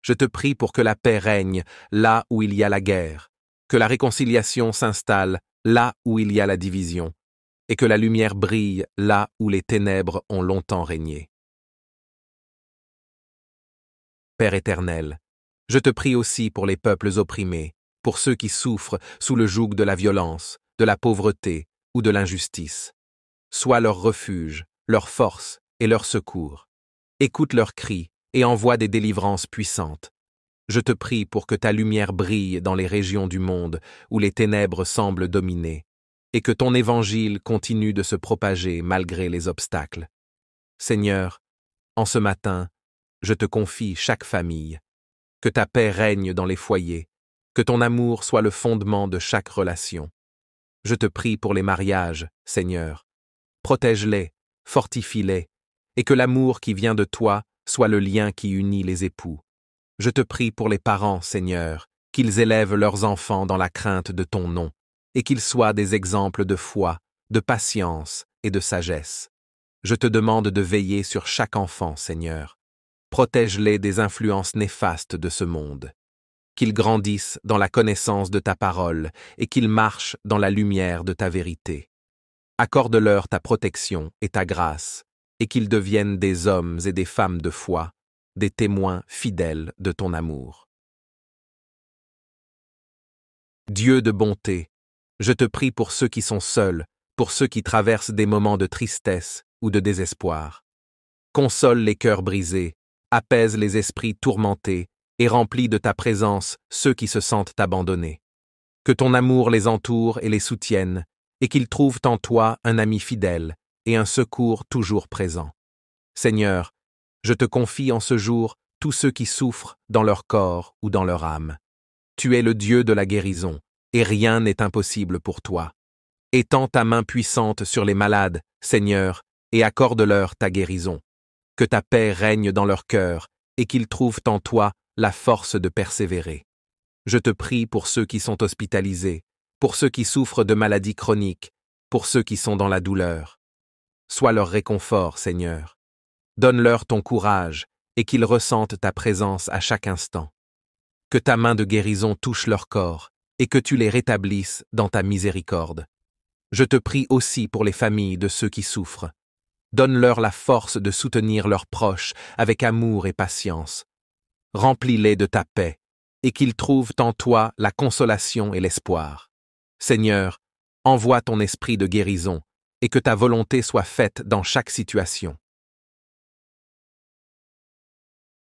Speaker 1: Je te prie pour que la paix règne là où il y a la guerre, que la réconciliation s'installe là où il y a la division, et que la lumière brille là où les ténèbres ont longtemps régné. Père éternel, je te prie aussi pour les peuples opprimés, pour ceux qui souffrent sous le joug de la violence, de la pauvreté ou de l'injustice. Sois leur refuge, leur force et leur secours. Écoute leurs cris et envoie des délivrances puissantes. Je te prie pour que ta lumière brille dans les régions du monde où les ténèbres semblent dominer, et que ton évangile continue de se propager malgré les obstacles. Seigneur, en ce matin, je te confie chaque famille. Que ta paix règne dans les foyers, que ton amour soit le fondement de chaque relation. Je te prie pour les mariages, Seigneur. Protège-les, fortifie-les, et que l'amour qui vient de toi soit le lien qui unit les époux. Je te prie pour les parents, Seigneur, qu'ils élèvent leurs enfants dans la crainte de ton nom, et qu'ils soient des exemples de foi, de patience et de sagesse. Je te demande de veiller sur chaque enfant, Seigneur. Protège-les des influences néfastes de ce monde. Qu'ils grandissent dans la connaissance de ta parole et qu'ils marchent dans la lumière de ta vérité. Accorde-leur ta protection et ta grâce, et qu'ils deviennent des hommes et des femmes de foi, des témoins fidèles de ton amour. Dieu de bonté, je te prie pour ceux qui sont seuls, pour ceux qui traversent des moments de tristesse ou de désespoir. Console les cœurs brisés, apaise les esprits tourmentés et remplis de ta présence ceux qui se sentent abandonnés. Que ton amour les entoure et les soutienne, et qu'ils trouvent en toi un ami fidèle et un secours toujours présent. Seigneur, je te confie en ce jour tous ceux qui souffrent dans leur corps ou dans leur âme. Tu es le Dieu de la guérison, et rien n'est impossible pour toi. Étends ta main puissante sur les malades, Seigneur, et accorde-leur ta guérison. Que ta paix règne dans leur cœur, et qu'ils trouvent en toi la force de persévérer. Je te prie pour ceux qui sont hospitalisés, pour ceux qui souffrent de maladies chroniques, pour ceux qui sont dans la douleur. Sois leur réconfort, Seigneur. Donne-leur ton courage, et qu'ils ressentent ta présence à chaque instant. Que ta main de guérison touche leur corps, et que tu les rétablisses dans ta miséricorde. Je te prie aussi pour les familles de ceux qui souffrent. Donne-leur la force de soutenir leurs proches avec amour et patience. Remplis-les de ta paix, et qu'ils trouvent en toi la consolation et l'espoir. Seigneur, envoie ton esprit de guérison, et que ta volonté soit faite dans chaque situation.